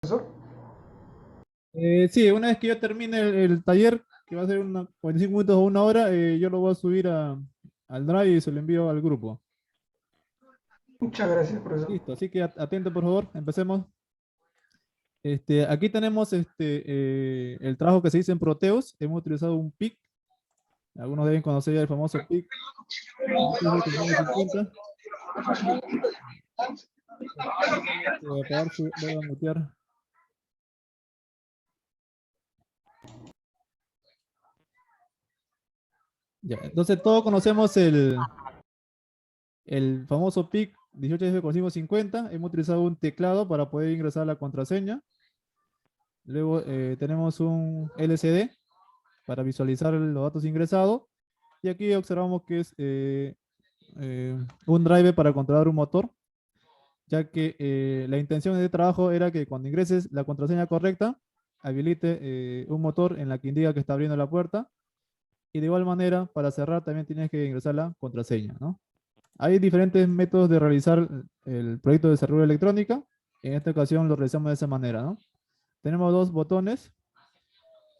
profesor. Sí, una vez que yo termine el taller, que va a ser 45 minutos o una hora, yo lo voy a subir al Drive y se lo envío al grupo. Muchas gracias, profesor. Listo, así que atento por favor, empecemos. Aquí tenemos el trabajo que se dice en Proteus. Hemos utilizado un PIC. Algunos deben conocer ya el famoso PIC 50. Voy a apagar voy a mutear. Ya, entonces todos conocemos el famoso PIC 18F4550. Hemos utilizado un teclado para poder ingresar la contraseña. Luego tenemos un LCD para visualizar los datos ingresados. Y aquí observamos que es un driver para controlar un motor, ya que la intención de este trabajo era que cuando ingreses la contraseña correcta, habilite un motor en la que indica que está abriendo la puerta. Y de igual manera, para cerrar también tienes que ingresar la contraseña, ¿no? Hay diferentes métodos de realizar el proyecto de cerradura electrónica. En esta ocasión lo realizamos de esa manera, ¿no? Tenemos dos botones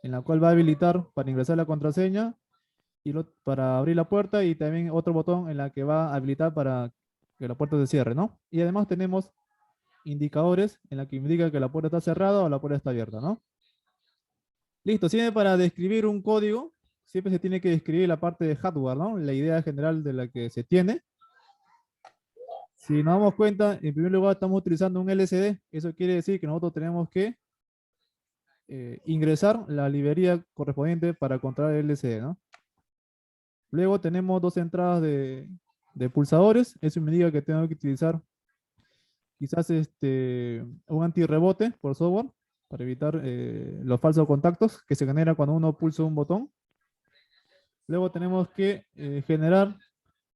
en la cual va a habilitar para ingresar la contraseña y para abrir la puerta, y también otro botón en la que va a habilitar para que la puerta se cierre, ¿no? Y además tenemos indicadores en la que indica que la puerta está cerrada o la puerta está abierta, ¿no? Listo, siempre para describir un código, siempre se tiene que describir la parte de hardware, ¿no? La idea general de la que se tiene. Si nos damos cuenta, en primer lugar estamos utilizando un LCD. Eso quiere decir que nosotros tenemos que ingresar la librería correspondiente para controlar el LCD, ¿no? Luego tenemos dos entradas de pulsadores. Eso me indica que tengo que utilizar quizás un antirrebote por software para evitar los falsos contactos que se generan cuando uno pulsa un botón. Luego tenemos que generar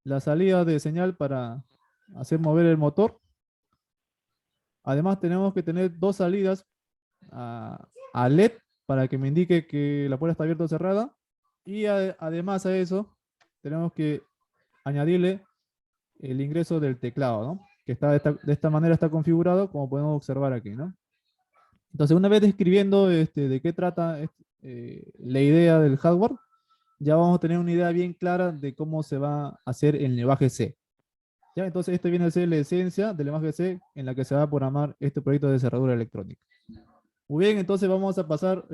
la salida de señal para hacer mover el motor. Además tenemos que tener dos salidas a LED para que me indique que la puerta está abierta o cerrada. Y además a eso tenemos que añadirle el ingreso del teclado, ¿no? Que está de esta manera está configurado, como podemos observar aquí, ¿no? Entonces, una vez describiendo de qué trata la idea del hardware, ya vamos a tener una idea bien clara de cómo se va a hacer el lenguaje C. ¿Ya? Entonces, esto viene a ser la esencia del lenguaje C en la que se va a programar este proyecto de cerradura electrónica. Muy bien, entonces vamos a pasar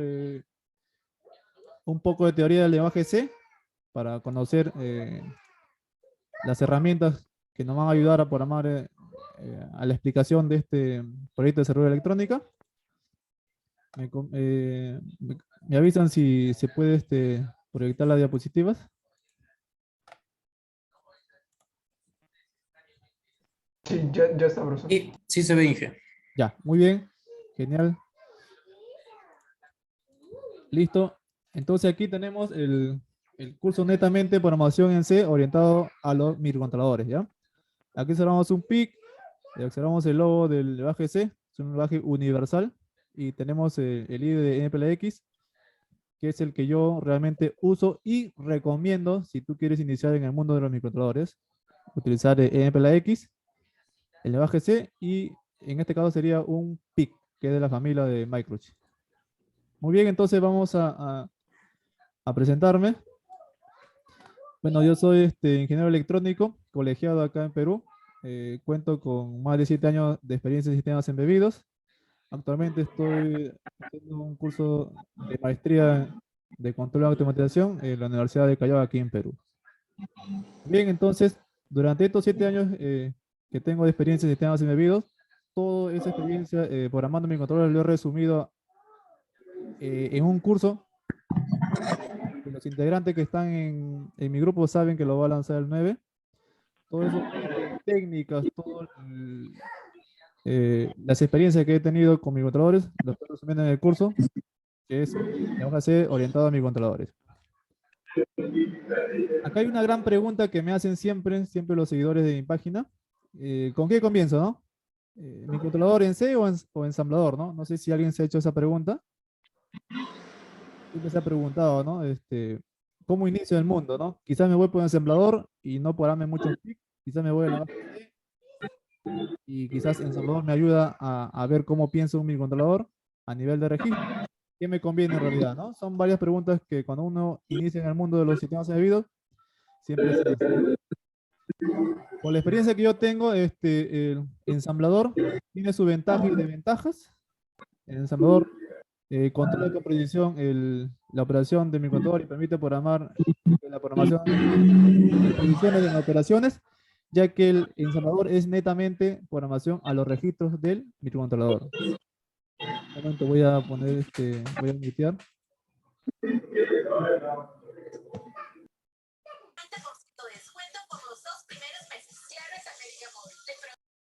un poco de teoría del lenguaje C para conocer las herramientas que nos van a ayudar a programar a la explicación de este proyecto de cerradura electrónica. Me avisan si se puede proyectar las diapositivas. Sí, ya está, profesor. Sí, sí se ve, Inge. Ya, muy bien. Genial. Listo. Entonces aquí tenemos el curso netamente programación en C orientado a los microcontroladores, ¿ya? Aquí observamos un PIC, observamos el logo del lenguaje C, es un lenguaje universal, y tenemos el IDE de MPLX, que es el que yo realmente uso y recomiendo si tú quieres iniciar en el mundo de los microcontroladores. Utilizar MPLX, el lenguaje C, y en este caso sería un PIC, que es de la familia de Microchip. Muy bien, entonces vamos a presentarme. Bueno, yo soy ingeniero electrónico, colegiado acá en Perú. Cuento con más de 7 años de experiencia en sistemas embebidos. Actualmente estoy haciendo un curso de maestría de control de automatización en la Universidad de Callao, aquí en Perú. Bien, entonces, durante estos 7 años que tengo de experiencia en sistemas embebidos, toda esa experiencia programando mi controlador lo he resumido en un curso que los integrantes que están en mi grupo saben que lo va a lanzar el 9. Todo eso, técnicas, todas las experiencias que he tenido con mis controladores, lo estoy resumiendo en el curso, que es lenguaje C orientado a mis controladores. Acá hay una gran pregunta que me hacen siempre los seguidores de mi página. ¿Con qué comienzo, no? ¿Mi controlador en C o ensamblador, no? No sé si alguien se ha hecho esa pregunta. Siempre se ha preguntado, ¿no? ¿Cómo inicio el mundo, no? Quizás me voy por ensamblador y no programme mucho en PIC. Quizás me voy a la base C y quizás ensamblador me ayuda a ver cómo piensa un microcontrolador a nivel de registro. ¿Qué me conviene en realidad, no? Son varias preguntas que cuando uno inicia en el mundo de los sistemas embebidos, siempre se hace, ¿no? Por la experiencia que yo tengo, el ensamblador tiene sus ventajas y desventajas. El ensamblador controla con precisión la operación de microcontrolador y permite programar la programación de instrucciones en operaciones, ya que el ensamblador es netamente programación a los registros del microcontrolador. Un momento, voy a poner voy a iniciar.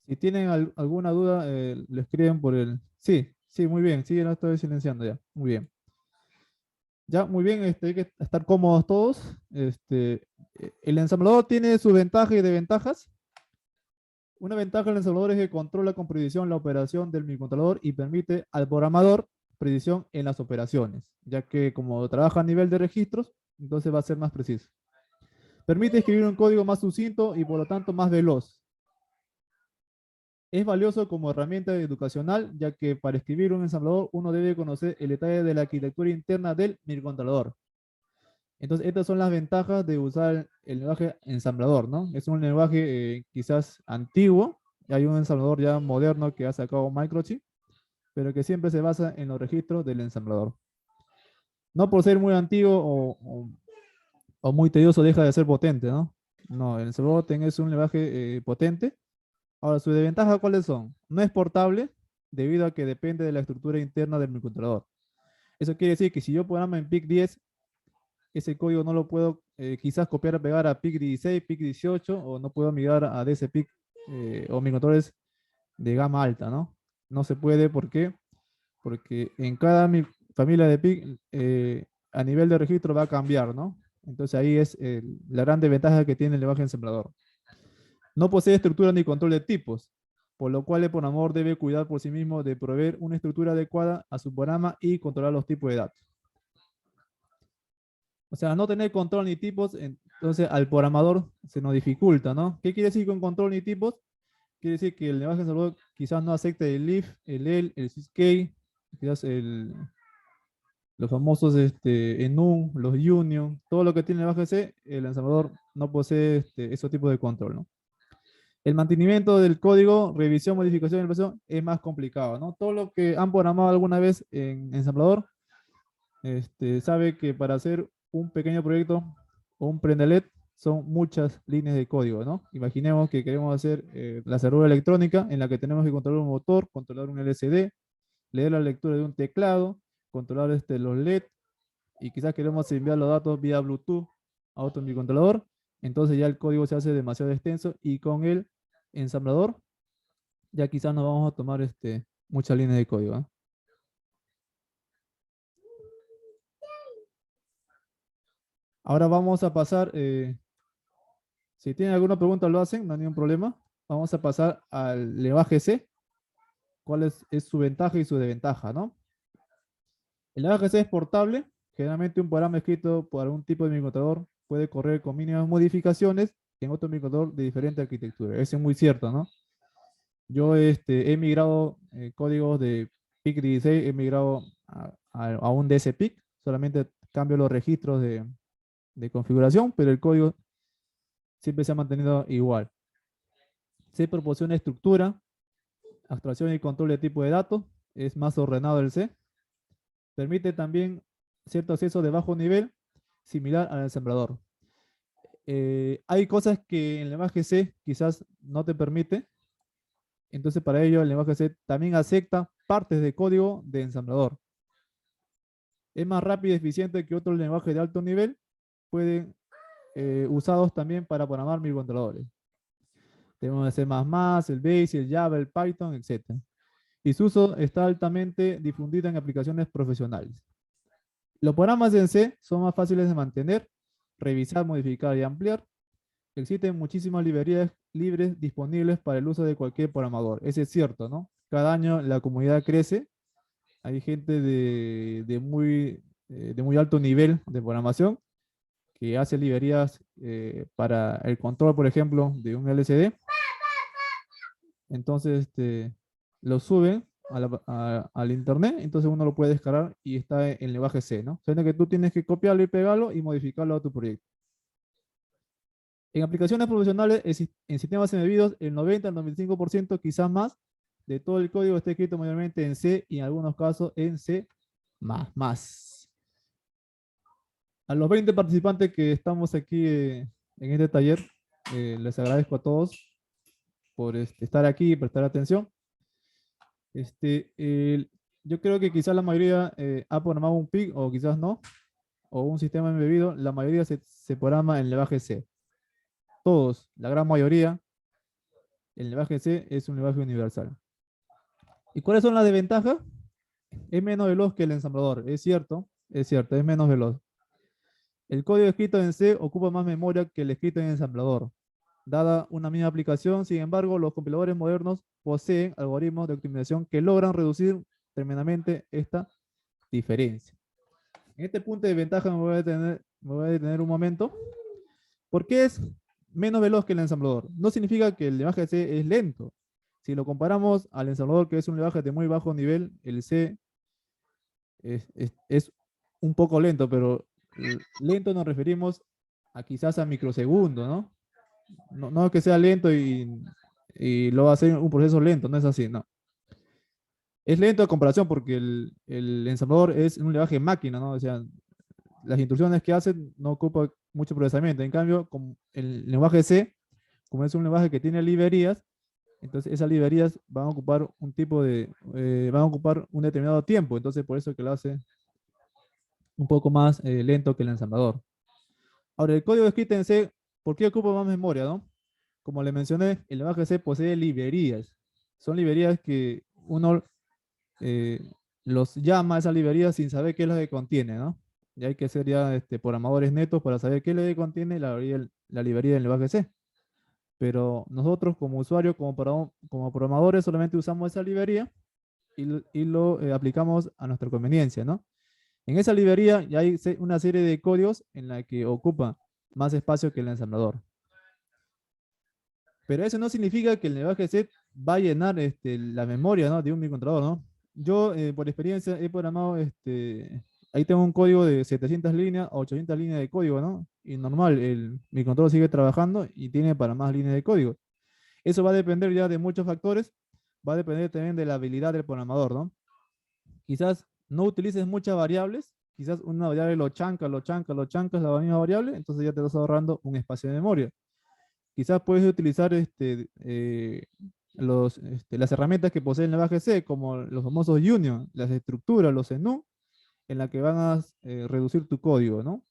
Si tienen alguna duda, lo escriben por el... Sí, sí, muy bien. Sí, no estoy silenciando ya. Muy bien. Ya, muy bien. Hay que estar cómodos todos. El ensamblador tiene sus ventajas y desventajas. Una ventaja del ensamblador es que controla con precisión la operación del microcontrolador y permite al programador precisión en las operaciones, ya que como trabaja a nivel de registros, entonces va a ser más preciso. Permite escribir un código más sucinto y por lo tanto más veloz. Es valioso como herramienta educacional, ya que para escribir un ensamblador uno debe conocer el detalle de la arquitectura interna del microcontrolador. Entonces, estas son las ventajas de usar el lenguaje ensamblador, ¿no? Es un lenguaje quizás antiguo, y hay un ensamblador ya moderno que ha sacado Microchip, pero que siempre se basa en los registros del ensamblador. No por ser muy antiguo o muy tedioso deja de ser potente, ¿no? No, el ensamblador es un lenguaje potente. Ahora, sus desventajas, ¿cuáles son? No es portable debido a que depende de la estructura interna del microcontrolador. Eso quiere decir que si yo programo en PIC 10, ese código no lo puedo quizás copiar o pegar a PIC 16, PIC 18, o no puedo migrar a DSPIC o microcontroladores de gama alta, ¿no? No se puede, ¿por qué? Porque en cada familia de PIC a nivel de registro va a cambiar, ¿no? Entonces ahí es la gran desventaja que tiene el lenguaje ensamblador. No posee estructura ni control de tipos, por lo cual el programador debe cuidar por sí mismo de proveer una estructura adecuada a su programa y controlar los tipos de datos. O sea, no tener control ni tipos, entonces al programador se nos dificulta, ¿no? ¿Qué quiere decir con control ni tipos? Quiere decir que el lenguaje ensamblador quizás no acepte el if, el el, el syskey, quizás los famosos enum, los union, todo lo que tiene el lenguaje C, el ensamblador no posee esos tipos de control, ¿no? El mantenimiento del código, revisión, modificación y versión es más complicado, ¿no? Todo lo que han programado alguna vez en ensamblador, sabe que para hacer un pequeño proyecto o un prendelet son muchas líneas de código, ¿no? Imaginemos que queremos hacer la cerradura electrónica en la que tenemos que controlar un motor, controlar un LCD, leer la lectura de un teclado, controlar los LED y quizás queremos enviar los datos vía Bluetooth a otro microcontrolador. Entonces ya el código se hace demasiado extenso y con el ensamblador ya quizás no vamos a tomar muchas líneas de código, ¿eh? Ahora vamos a pasar, si tienen alguna pregunta lo hacen, no hay ningún problema. Vamos a pasar al lenguaje C. ¿Cuál es su ventaja y su desventaja, no? El lenguaje C es portable. Generalmente un programa escrito por algún tipo de microcontrolador puede correr con mínimas modificaciones en otro microcontrolador de diferente arquitectura. Eso es muy cierto, ¿no? Yo he migrado códigos de PIC 16, he migrado a un DSPIC, solamente cambio los registros de configuración, pero el código siempre se ha mantenido igual. C proporciona estructura, abstracción y control de tipo de datos, es más ordenado el C. Permite también cierto acceso de bajo nivel, similar al ensamblador. Hay cosas que en el lenguaje C quizás no te permite, entonces para ello el lenguaje C también acepta partes de código de ensamblador. Es más rápido y eficiente que otros lenguajes de alto nivel, pueden usados también para programar microcontroladores. Tenemos el C++, el Basic, el Java, el Python, etc. Y su uso está altamente difundido en aplicaciones profesionales. Los programas en C son más fáciles de mantener, revisar, modificar y ampliar. Existen muchísimas librerías libres disponibles para el uso de cualquier programador. Eso es cierto, ¿no? Cada año la comunidad crece. Hay gente de muy alto nivel de programación que hace librerías para el control, por ejemplo, de un LCD. Entonces, lo suben al internet, entonces uno lo puede descargar y está en lenguaje C, ¿no? O sea, que tú tienes que copiarlo y pegarlo y modificarlo a tu proyecto. En aplicaciones profesionales, en sistemas embebidos, el 90 al 95%, quizás más, de todo el código está escrito mayormente en C y en algunos casos en C++. A los 20 participantes que estamos aquí en este taller, les agradezco a todos por estar aquí y prestar atención. Este, el- yo creo que quizás la mayoría ha programado un PIC o quizás no, o un sistema embebido. La mayoría se programa en lenguaje C. Todos, la gran mayoría, el lenguaje C es un lenguaje universal. ¿Y cuáles son las desventajas? Es menos veloz que el ensamblador, es cierto, es menos veloz. El código escrito en C ocupa más memoria que el escrito en ensamblador. Dada una misma aplicación, sin embargo, los compiladores modernos poseen algoritmos de optimización que logran reducir tremendamente esta diferencia. En este punto de ventaja me voy a detener un momento. ¿Por qué es menos veloz que el ensamblador? No significa que el lenguaje C es lento. Si lo comparamos al ensamblador, que es un lenguaje de muy bajo nivel, el C es un poco lento, pero lento nos referimos a quizás a microsegundos, ¿no? No que sea lento y lo va a hacer un proceso lento, no es así, no. Es lento a comparación porque el ensamblador es un lenguaje máquina, ¿no? O sea, las instrucciones que hacen no ocupa mucho procesamiento. En cambio, con el lenguaje C, como es un lenguaje que tiene librerías, entonces esas librerías van a ocupar van a ocupar un determinado tiempo. Entonces, por eso que lo hace un poco más lento que el ensamblador. Ahora, el código escrito en C, ¿por qué ocupa más memoria, no? Como le mencioné, el lenguaje C posee librerías. Son librerías que uno eh, los llama a esas librerías sin saber qué es lo que contiene, ¿no? Y hay que ser ya programadores netos para saber qué es lo que contiene la librería del lenguaje C. Pero nosotros como usuarios, como programadores, solamente usamos esa librería y lo aplicamos a nuestra conveniencia, ¿no? En esa librería ya hay una serie de códigos en la que ocupa más espacio que el ensamblador. Pero eso no significa que el lenguaje C va a llenar la memoria, ¿no?, de un microcontrolador, ¿no? Yo, por experiencia, he programado, ahí tengo un código de 700 líneas o 800 líneas de código, ¿no? Y normal, el microcontrolador sigue trabajando y tiene para más líneas de código. Eso va a depender ya de muchos factores, va a depender también de la habilidad del programador, ¿no? Quizás no utilices muchas variables, quizás una variable lo chancas, la misma variable, entonces ya te estás ahorrando un espacio de memoria. Quizás puedes utilizar las herramientas que posee el lenguaje C, como los famosos union, las estructuras, los enum, en la que van a reducir tu código, ¿no?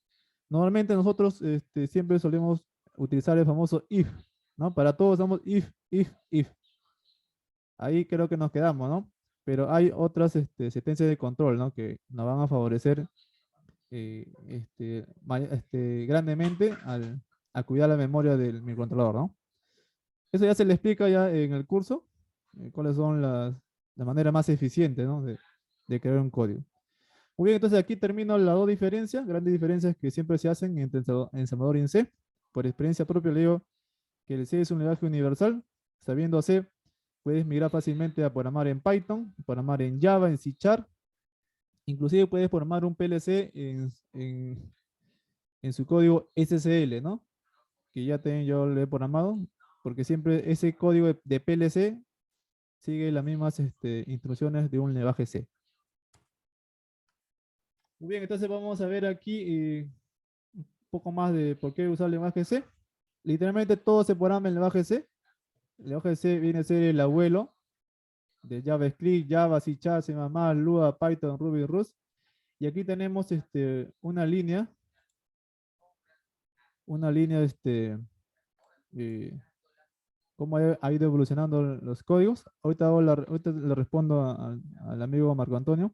Normalmente nosotros siempre solemos utilizar el famoso if, ¿no? Para todos usamos if. Ahí creo que nos quedamos, ¿no? Pero hay otras sentencias de control, ¿no?, que nos van a favorecer grandemente a cuidar la memoria del microcontrolador, ¿no? Eso ya se le explica ya en el curso, cuáles son la manera más eficiente, ¿no?, de crear un código. Muy bien, entonces aquí termino las dos diferencias, grandes diferencias que siempre se hacen entre ensamblador y en C. Por experiencia propia le digo que el C es un lenguaje universal. Sabiendo C, puedes migrar fácilmente a programar en Python, programar en Java, en C#. Inclusive puedes programar un PLC en su código SSL, ¿no?, que ya yo lo he programado, porque siempre ese código de PLC sigue las mismas instrucciones de un lenguaje C. Muy bien, entonces vamos a ver aquí un poco más de por qué usar el lenguaje C. Literalmente todo se programa en el lenguaje C. El lenguaje C viene a ser el abuelo de JavaScript, Java, C#, C++, Lua, Python, Ruby, Rust. Y aquí tenemos una línea, eh, cómo ha ido evolucionando los códigos. Ahorita le respondo al amigo Marco Antonio.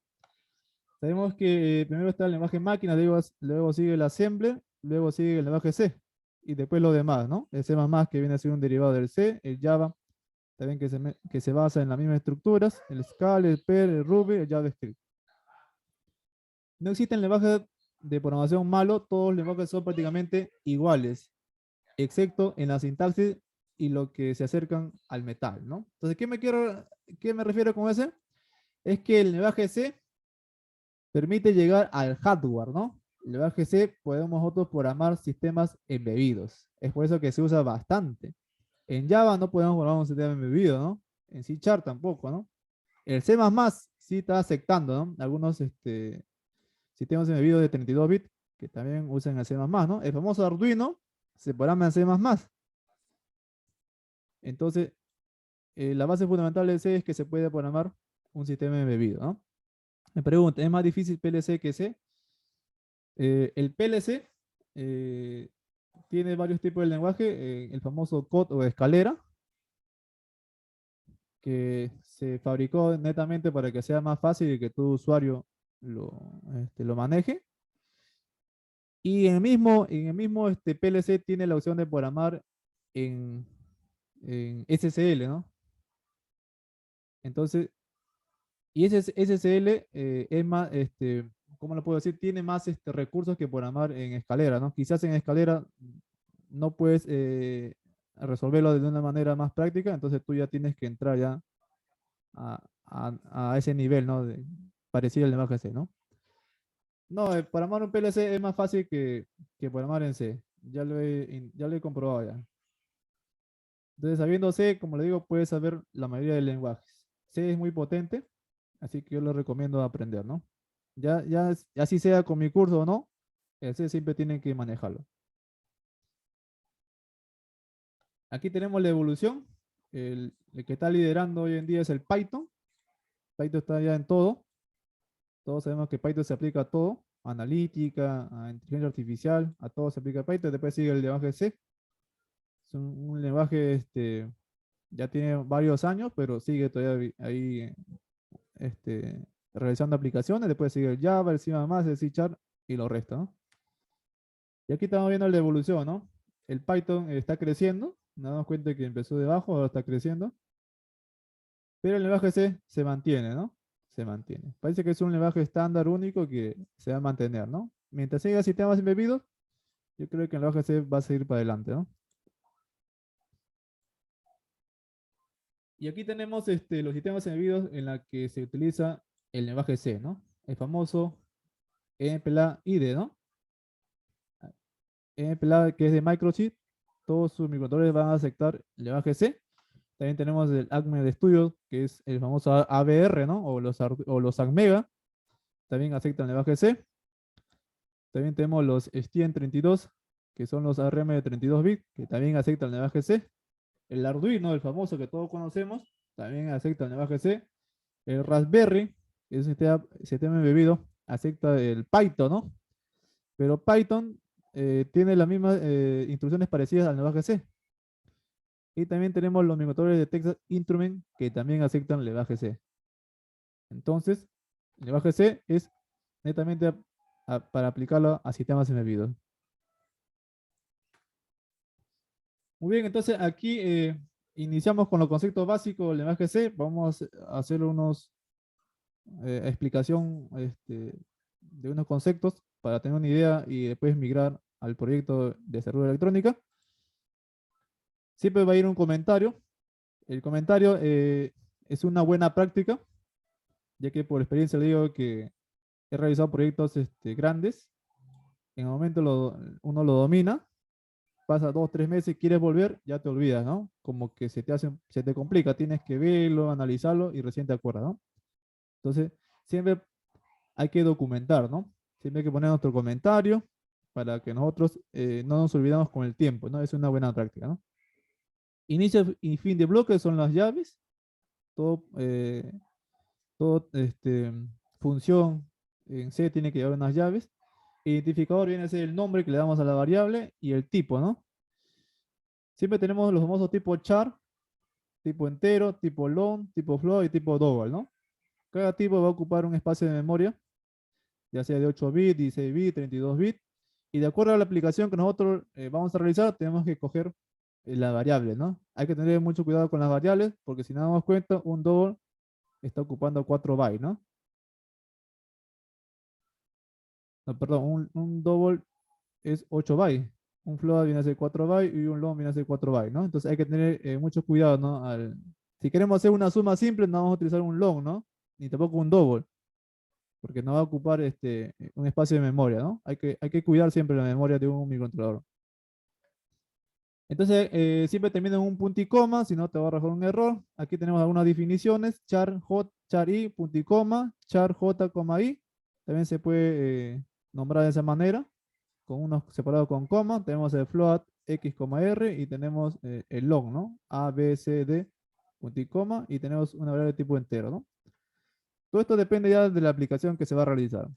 Sabemos que primero está el lenguaje máquina, luego sigue el assembler, luego sigue el lenguaje C y después lo demás, ¿no? El C++ que viene a ser un derivado del C, el Java también que se basa en las mismas estructuras, el Scala, el Perl, el Ruby, el JavaScript. No existen lenguajes de programación malo, todos los lenguajes son prácticamente iguales, excepto en la sintaxis y lo que se acercan al metal, ¿no? Entonces, ¿qué me refiero con ese? Es que el lenguaje C permite llegar al hardware, ¿no? El lenguaje C podemos nosotros programar sistemas embebidos. Es por eso que se usa bastante. En Java no podemos programar un sistema embebido, ¿no? En C# tampoco, ¿no? El C++ sí está aceptando, ¿no? Algunos sistemas embebidos de 32 bits que también usan el C++, ¿no? El famoso Arduino se programa en C++. Entonces, la base fundamental de C es que se puede programar un sistema embebido, ¿no? Me pregunto, ¿es más difícil PLC que C? El PLC tiene varios tipos de lenguaje, el famoso COD o escalera, que se fabricó netamente para que sea más fácil y que todo usuario lo maneje. Y en el mismo PLC tiene la opción de programar en, en SSL, ¿no? Entonces, y ese SSL es más, ¿cómo lo puedo decir? Tiene más recursos que programar en escalera, ¿no? Quizás en escalera no puedes resolverlo de una manera más práctica, entonces tú ya tienes que entrar ya a ese nivel, ¿no? Parecido al lenguaje C, ¿no? No, programar un PLC es más fácil que programar en C. Ya lo he comprobado ya. Entonces, sabiendo C, como le digo, puedes saber la mayoría de lenguajes. C es muy potente, así que yo lo recomiendo aprender, ¿no? Así sea con mi curso o no, el C siempre tienen que manejarlo. Aquí tenemos la evolución. El que está liderando hoy en día es el Python. Python está ya en todo. Todos sabemos que Python se aplica a todo. Analítica, a inteligencia artificial, a todo se aplica Python. Después sigue el lenguaje C. Es un lenguaje, ya tiene varios años, pero sigue todavía ahí, realizando aplicaciones. Después sigue el Java, el C++, el C# y lo resto, ¿no? Y aquí estamos viendo la evolución, ¿no? El Python está creciendo. Nos damos cuenta que empezó de abajo, ahora está creciendo. Pero el lenguaje C se mantiene, ¿no? Se mantiene. Parece que es un lenguaje estándar único que se va a mantener, ¿no? Mientras siga sistemas embebidos, yo creo que el lenguaje C va a seguir para adelante, ¿no? Y aquí tenemos los sistemas embebidos en los que se utiliza el lenguaje C, ¿no? El famoso MPLA IDE, ¿no? MPLA que es de Microchip, todos sus microcontroles van a aceptar el lenguaje C. También tenemos el ACME de Studio, que es el famoso ABR, ¿no? O los ACMEGA, también aceptan el lenguaje C. También tenemos los STM32, que son los ARM de 32 bits, que también aceptan el lenguaje C. El Arduino, el famoso que todos conocemos, también acepta el lenguaje C. El Raspberry, que es un sistema embebido, acepta el Python, ¿no? Pero Python tiene las mismas instrucciones parecidas al lenguaje C. Y también tenemos los microcontroles de Texas Instruments que también aceptan el lenguaje C. Entonces, el lenguaje C es netamente para aplicarlo a sistemas embebidos. Muy bien, entonces aquí iniciamos con los conceptos básicos del lenguaje C. Vamos a hacer unos explicación de unos conceptos para tener una idea y después migrar al proyecto de desarrollo electrónica. Siempre va a ir un comentario. El comentario es una buena práctica, ya que por experiencia le digo que he realizado proyectos grandes. En el momento uno lo domina, pasa 2 o 3 meses, quieres volver, ya te olvidas, ¿no? Como que se te complica, tienes que verlo, analizarlo y recién te acuerdas, ¿no? Entonces, siempre hay que documentar, ¿no? Siempre hay que poner nuestro comentario para que nosotros no nos olvidamos con el tiempo, ¿no? Es una buena práctica, ¿no? Inicio y fin de bloque son las llaves. Todo función en C tiene que llevar unas llaves. Identificador viene a ser el nombre que le damos a la variable y el tipo, ¿no? Siempre tenemos los famosos tipo char, tipo entero, tipo long, tipo float y tipo double, ¿no? Cada tipo va a ocupar un espacio de memoria, ya sea de 8 bits, 16 bits, 32 bits. Y de acuerdo a la aplicación que nosotros vamos a realizar, tenemos que coger la variable, ¿no? Hay que tener mucho cuidado con las variables, porque si nos damos cuenta, un double está ocupando 4 bytes, ¿no? No, perdón, un double es 8 bytes. Un float viene a ser 4 bytes y un long viene a ser 4 bytes, ¿no? Entonces hay que tener mucho cuidado, ¿no? Si queremos hacer una suma simple, no vamos a utilizar un long, ¿no? Ni tampoco un double, porque no va a ocupar un espacio de memoria, ¿no? Hay que cuidar siempre la memoria de un microcontrolador. Entonces, siempre termina en un punto y coma, si no te va a arrojar un error. Aquí tenemos algunas definiciones, char j, char i, punto y coma, char j, coma i. También se puede nombrar de esa manera, con unos separados con coma. Tenemos el float x, r y tenemos el long, ¿no? A, B, C, D, punto y coma, y tenemos una variable de tipo entero, ¿no? Todo esto depende ya de la aplicación que se va a realizar.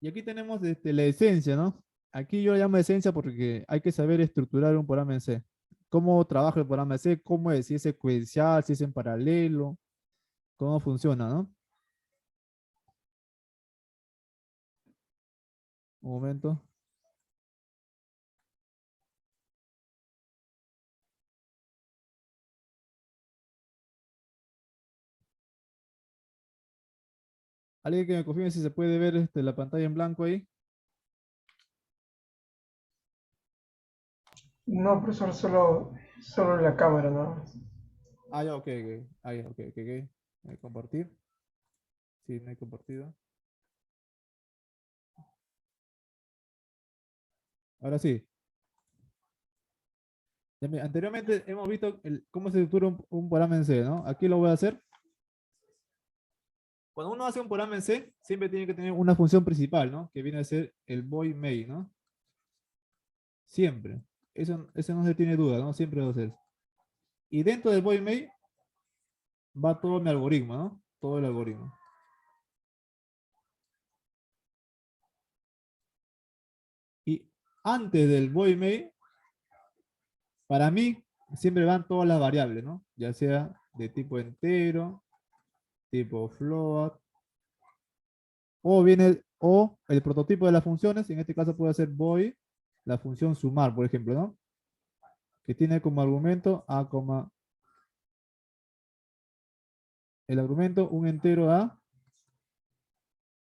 Y aquí tenemos la esencia, ¿no? Aquí yo lo llamo esencia porque hay que saber estructurar un programa en C. Cómo trabaja el programa en C, cómo es, si es secuencial, si es en paralelo, cómo funciona, ¿no? Un momento. Alguien que me confirme si se puede ver la pantalla en blanco ahí. No, profesor, solo la cámara nada más. Ah, ya, ok, ok. Ah, ya, ok, ok, ok. Compartir. Sí, no hay compartido. Ahora sí. Anteriormente hemos visto cómo se estructura un programa en C, ¿no? Aquí lo voy a hacer. Cuando uno hace un programa en C, siempre tiene que tener una función principal, ¿no? Que viene a ser el void main, ¿no? Siempre. Eso no se tiene duda, ¿no? Siempre va a ser. Y dentro del void main va todo mi algoritmo, ¿no? Todo el algoritmo. Y antes del void main, para mí, siempre van todas las variables, ¿no? Ya sea de tipo entero, tipo float, o el prototipo de las funciones, en este caso puede ser void, la función sumar, por ejemplo, ¿no? Que tiene como argumento a, el argumento un entero a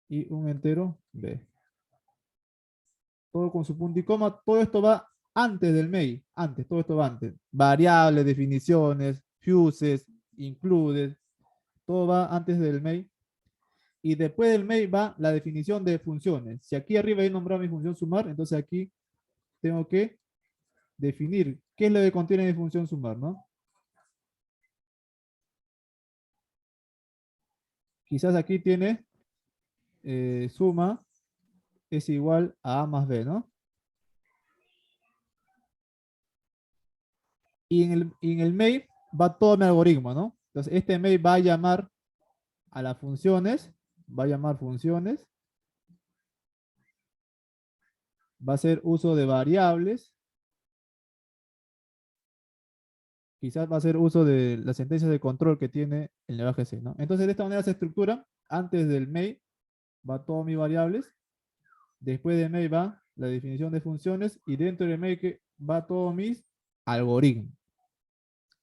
y un entero b. Todo con su punto y coma. Todo esto va antes del main. Antes, todo esto va antes. Variables, definiciones, fuses, includes. Todo va antes del main. Y después del main va la definición de funciones. Si aquí arriba he nombrado mi función sumar, entonces aquí tengo que definir qué es lo que contiene mi función sumar, ¿no? Quizás aquí tiene suma es igual a más b, ¿no? Y en el main va todo mi algoritmo, ¿no? Entonces, este main va a llamar a las funciones, va a llamar funciones, va a hacer uso de variables, quizás va a hacer uso de las sentencias de control que tiene el lenguaje C, ¿no? Entonces, de esta manera se estructura, antes del main va todo mis variables, después de main va la definición de funciones y dentro del main va todos mis algoritmos.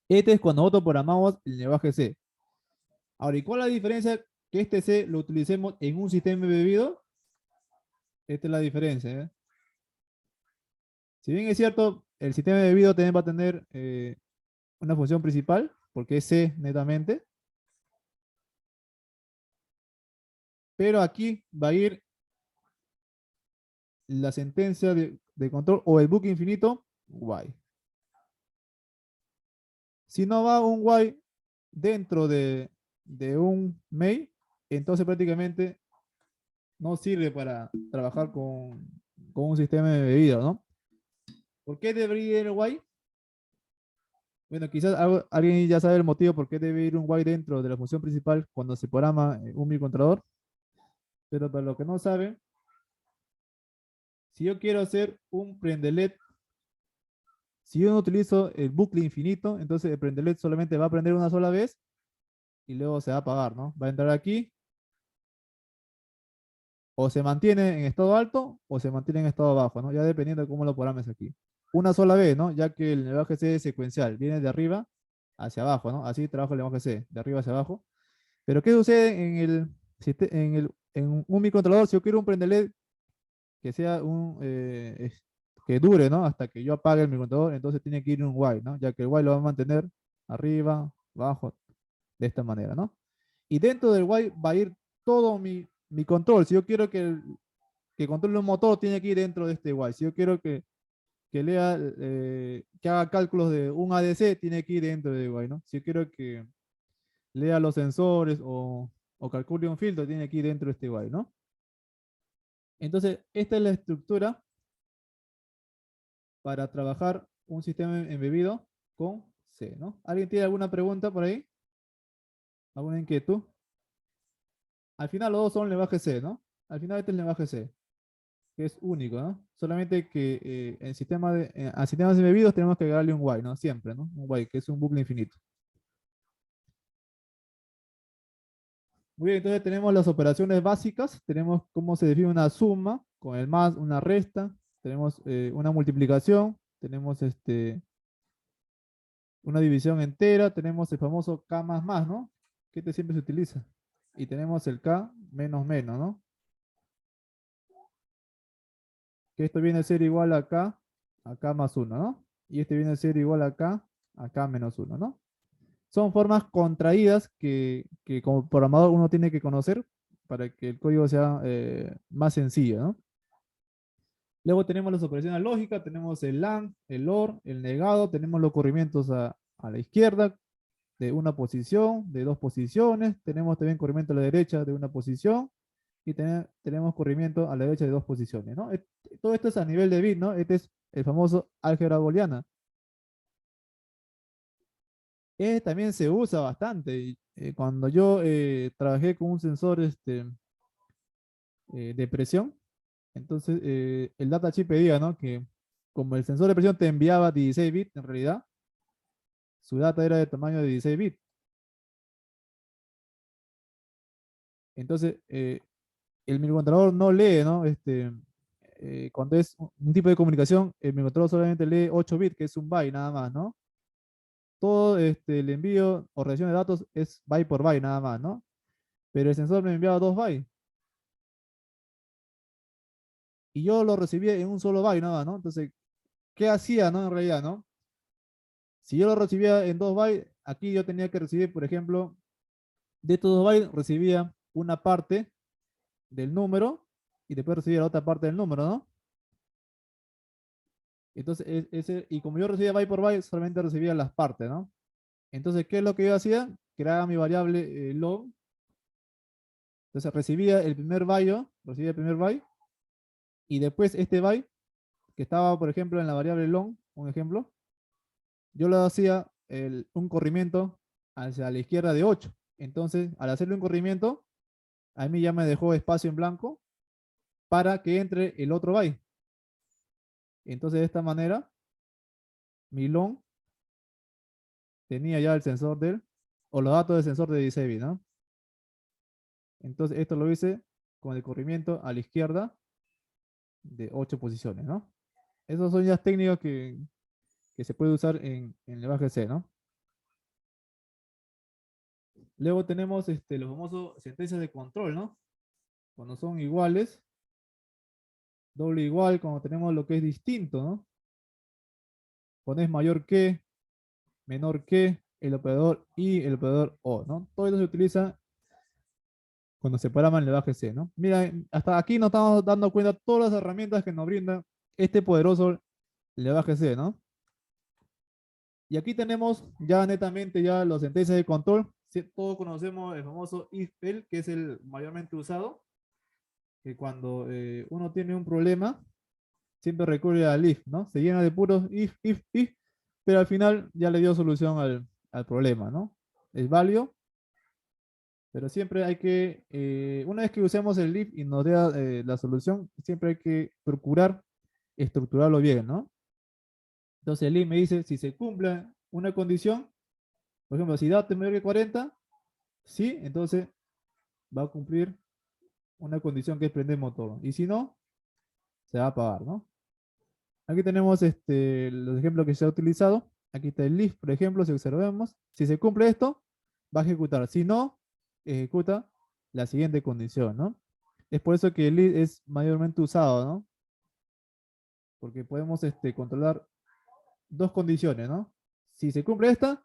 Este es cuando nosotros programamos el lenguaje C. Ahora, ¿y cuál es la diferencia que este C lo utilicemos en un sistema embebido? Esta es la diferencia, ¿eh? Si bien es cierto, el sistema embebido también va a tener una función principal, porque es C netamente, pero aquí va a ir la sentencia de control o el bucle infinito, while. Si no va un while dentro de un main, entonces prácticamente no sirve para trabajar con un sistema embebido, ¿no? ¿Por qué debería ir el while? Bueno, quizás alguien ya sabe el motivo por qué debe ir un while dentro de la función principal cuando se programa un microcontrolador, pero para los que no saben, si yo quiero hacer un prendelet, si yo no utilizo el bucle infinito, entonces el prendelet solamente va a prender una sola vez y luego se va a apagar, ¿no? Va a entrar aquí, o se mantiene en estado alto o se mantiene en estado bajo, ¿no? Ya dependiendo de cómo lo programes aquí. Una sola vez, ¿no? Ya que el lenguaje C es secuencial, viene de arriba hacia abajo, ¿no? Así trabaja el lenguaje C, de arriba hacia abajo. Pero ¿qué sucede en un microcontrolador si yo quiero un prendelet que sea que dure, ¿no? Hasta que yo apague el microcontrolador, entonces tiene que ir un while, ¿no? Ya que el while lo va a mantener arriba, abajo, de esta manera, ¿no? Y dentro del while va a ir todo mi control. Si yo quiero que controle un motor, tiene que ir dentro de este while. Si yo quiero que lea, que haga cálculos de un ADC, tiene que ir dentro de while, ¿no? Si yo quiero que lea los sensores o calcule un filtro, tiene que ir dentro de este while, ¿no? Entonces, esta es la estructura para trabajar un sistema embebido con C, ¿no? ¿Alguien tiene alguna pregunta por ahí? ¿Alguna inquietud? Al final los dos son lenguaje C, ¿no? Al final este es el lenguaje C, que es único, ¿no? Solamente que a sistemas embebidos tenemos que agregarle un while, ¿no? Siempre, ¿no? Un while, que es un bucle infinito. Muy bien, entonces tenemos las operaciones básicas, tenemos cómo se define una suma con el más, una resta, tenemos una multiplicación, tenemos una división entera, tenemos el famoso K más, ¿no? Que este siempre se utiliza. Y tenemos el K menos, ¿no? Que esto viene a ser igual a K más 1, ¿no? Y este viene a ser igual a K menos 1, ¿no? Son formas contraídas que como programador uno tiene que conocer para que el código sea más sencillo, ¿no? Luego tenemos las operaciones lógicas, tenemos el AND, el OR, el negado, tenemos los corrimientos a la izquierda de una posición, de dos posiciones, tenemos también corrimiento a la derecha de una posición y tenemos corrimiento a la derecha de dos posiciones, ¿no? Todo esto es a nivel de bit, ¿no? Este es el famoso álgebra booleana. También se usa bastante. Cuando yo trabajé con un sensor de presión, entonces el datasheet pedía, ¿no? Que como el sensor de presión te enviaba 16 bits, en realidad, su data era de tamaño de 16 bits. Entonces, el microcontrolador no lee, ¿no? Cuando es un tipo de comunicación, el microcontrolador solamente lee 8 bits, que es un byte nada más, ¿no? Todo el envío o recepción de datos es byte por byte nada más, ¿no? Pero el sensor me enviaba 2 bytes y yo lo recibía en un solo byte nada más, ¿no? Entonces, ¿qué hacía, no? En realidad, ¿no? Si yo lo recibía en 2 bytes, aquí yo tenía que recibir, por ejemplo, de estos 2 bytes recibía una parte del número y después recibía la otra parte del número, ¿no? Entonces, y como yo recibía byte por byte, solamente recibía las partes, ¿no? Entonces, ¿qué es lo que yo hacía? Creaba mi variable log. Entonces, recibía el primer byte, y después este byte, que estaba, por ejemplo, en la variable long, un ejemplo, yo le hacía un corrimiento hacia la izquierda de 8. Entonces, al hacerle un corrimiento, a mí ya me dejó espacio en blanco para que entre el otro byte. Entonces, de esta manera, mi long tenía ya el sensor o los datos del sensor de 16 bits, ¿no? Entonces, esto lo hice con el corrimiento a la izquierda de 8 posiciones, ¿no? Esas son ya técnicas que se puede usar en lenguaje C, ¿no? Luego tenemos los famosos sentencias de control, ¿no? Cuando son iguales, doble igual, cuando tenemos lo que es distinto, ¿no? Cuando es mayor que, menor que, el operador y el operador o, ¿no? Todo eso se utiliza cuando se programan el lenguaje C, ¿no? Mira, hasta aquí nos estamos dando cuenta de todas las herramientas que nos brinda este poderoso lenguaje C, ¿no? Y aquí tenemos ya netamente ya los sentencias de control. Sí, todos conocemos el famoso if-else, que es el mayormente usado, que cuando uno tiene un problema, siempre recurre al if, ¿no? Se llena de puros if, pero al final ya le dio solución al problema, ¿no? Es válido, pero siempre hay que, una vez que usemos el if y nos dé la solución, siempre hay que procurar estructurarlo bien, ¿no? Entonces el if me dice, si se cumple una condición, por ejemplo, si dato es mayor que 40, sí, entonces va a cumplir una condición que es prender motor. Y si no, se va a apagar, ¿no? Aquí tenemos los ejemplos que se ha utilizado. Aquí está el if, por ejemplo, si observamos. Si se cumple esto, va a ejecutar. Si no, ejecuta la siguiente condición, ¿no? Es por eso que el if es mayormente usado, ¿no? porque podemos controlar dos condiciones, ¿no? Si se cumple esta,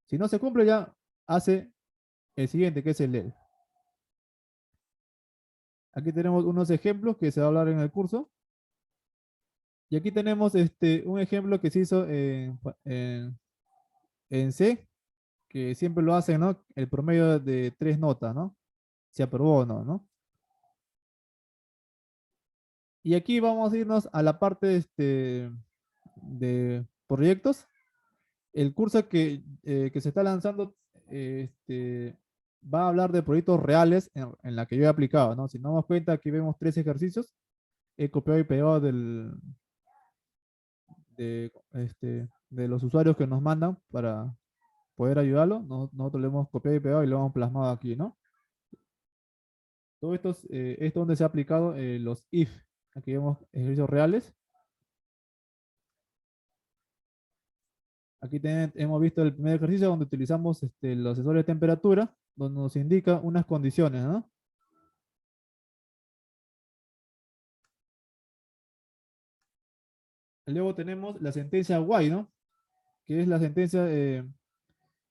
si no se cumple ya hace el siguiente, que es el else. Aquí tenemos unos ejemplos que se va a hablar en el curso. Y aquí tenemos un ejemplo que se hizo en C, que siempre lo hacen, ¿no? El promedio de 3 notas, ¿no? Se aprobó o no, ¿no? Y aquí vamos a irnos a la parte de proyectos. El curso que se está lanzando va a hablar de proyectos reales en la que yo he aplicado, ¿no? Si nos damos cuenta, aquí vemos 3 ejercicios. He copiado y pegado de los usuarios que nos mandan para poder ayudarlo. Nosotros lo hemos copiado y pegado y lo hemos plasmado aquí, ¿no? Todo esto es donde se ha aplicado los if. Aquí vemos ejercicios reales. Aquí hemos visto el primer ejercicio donde utilizamos los sensores de temperatura, donde nos indica unas condiciones, ¿no? Luego tenemos la sentencia while, ¿no? Que es la sentencia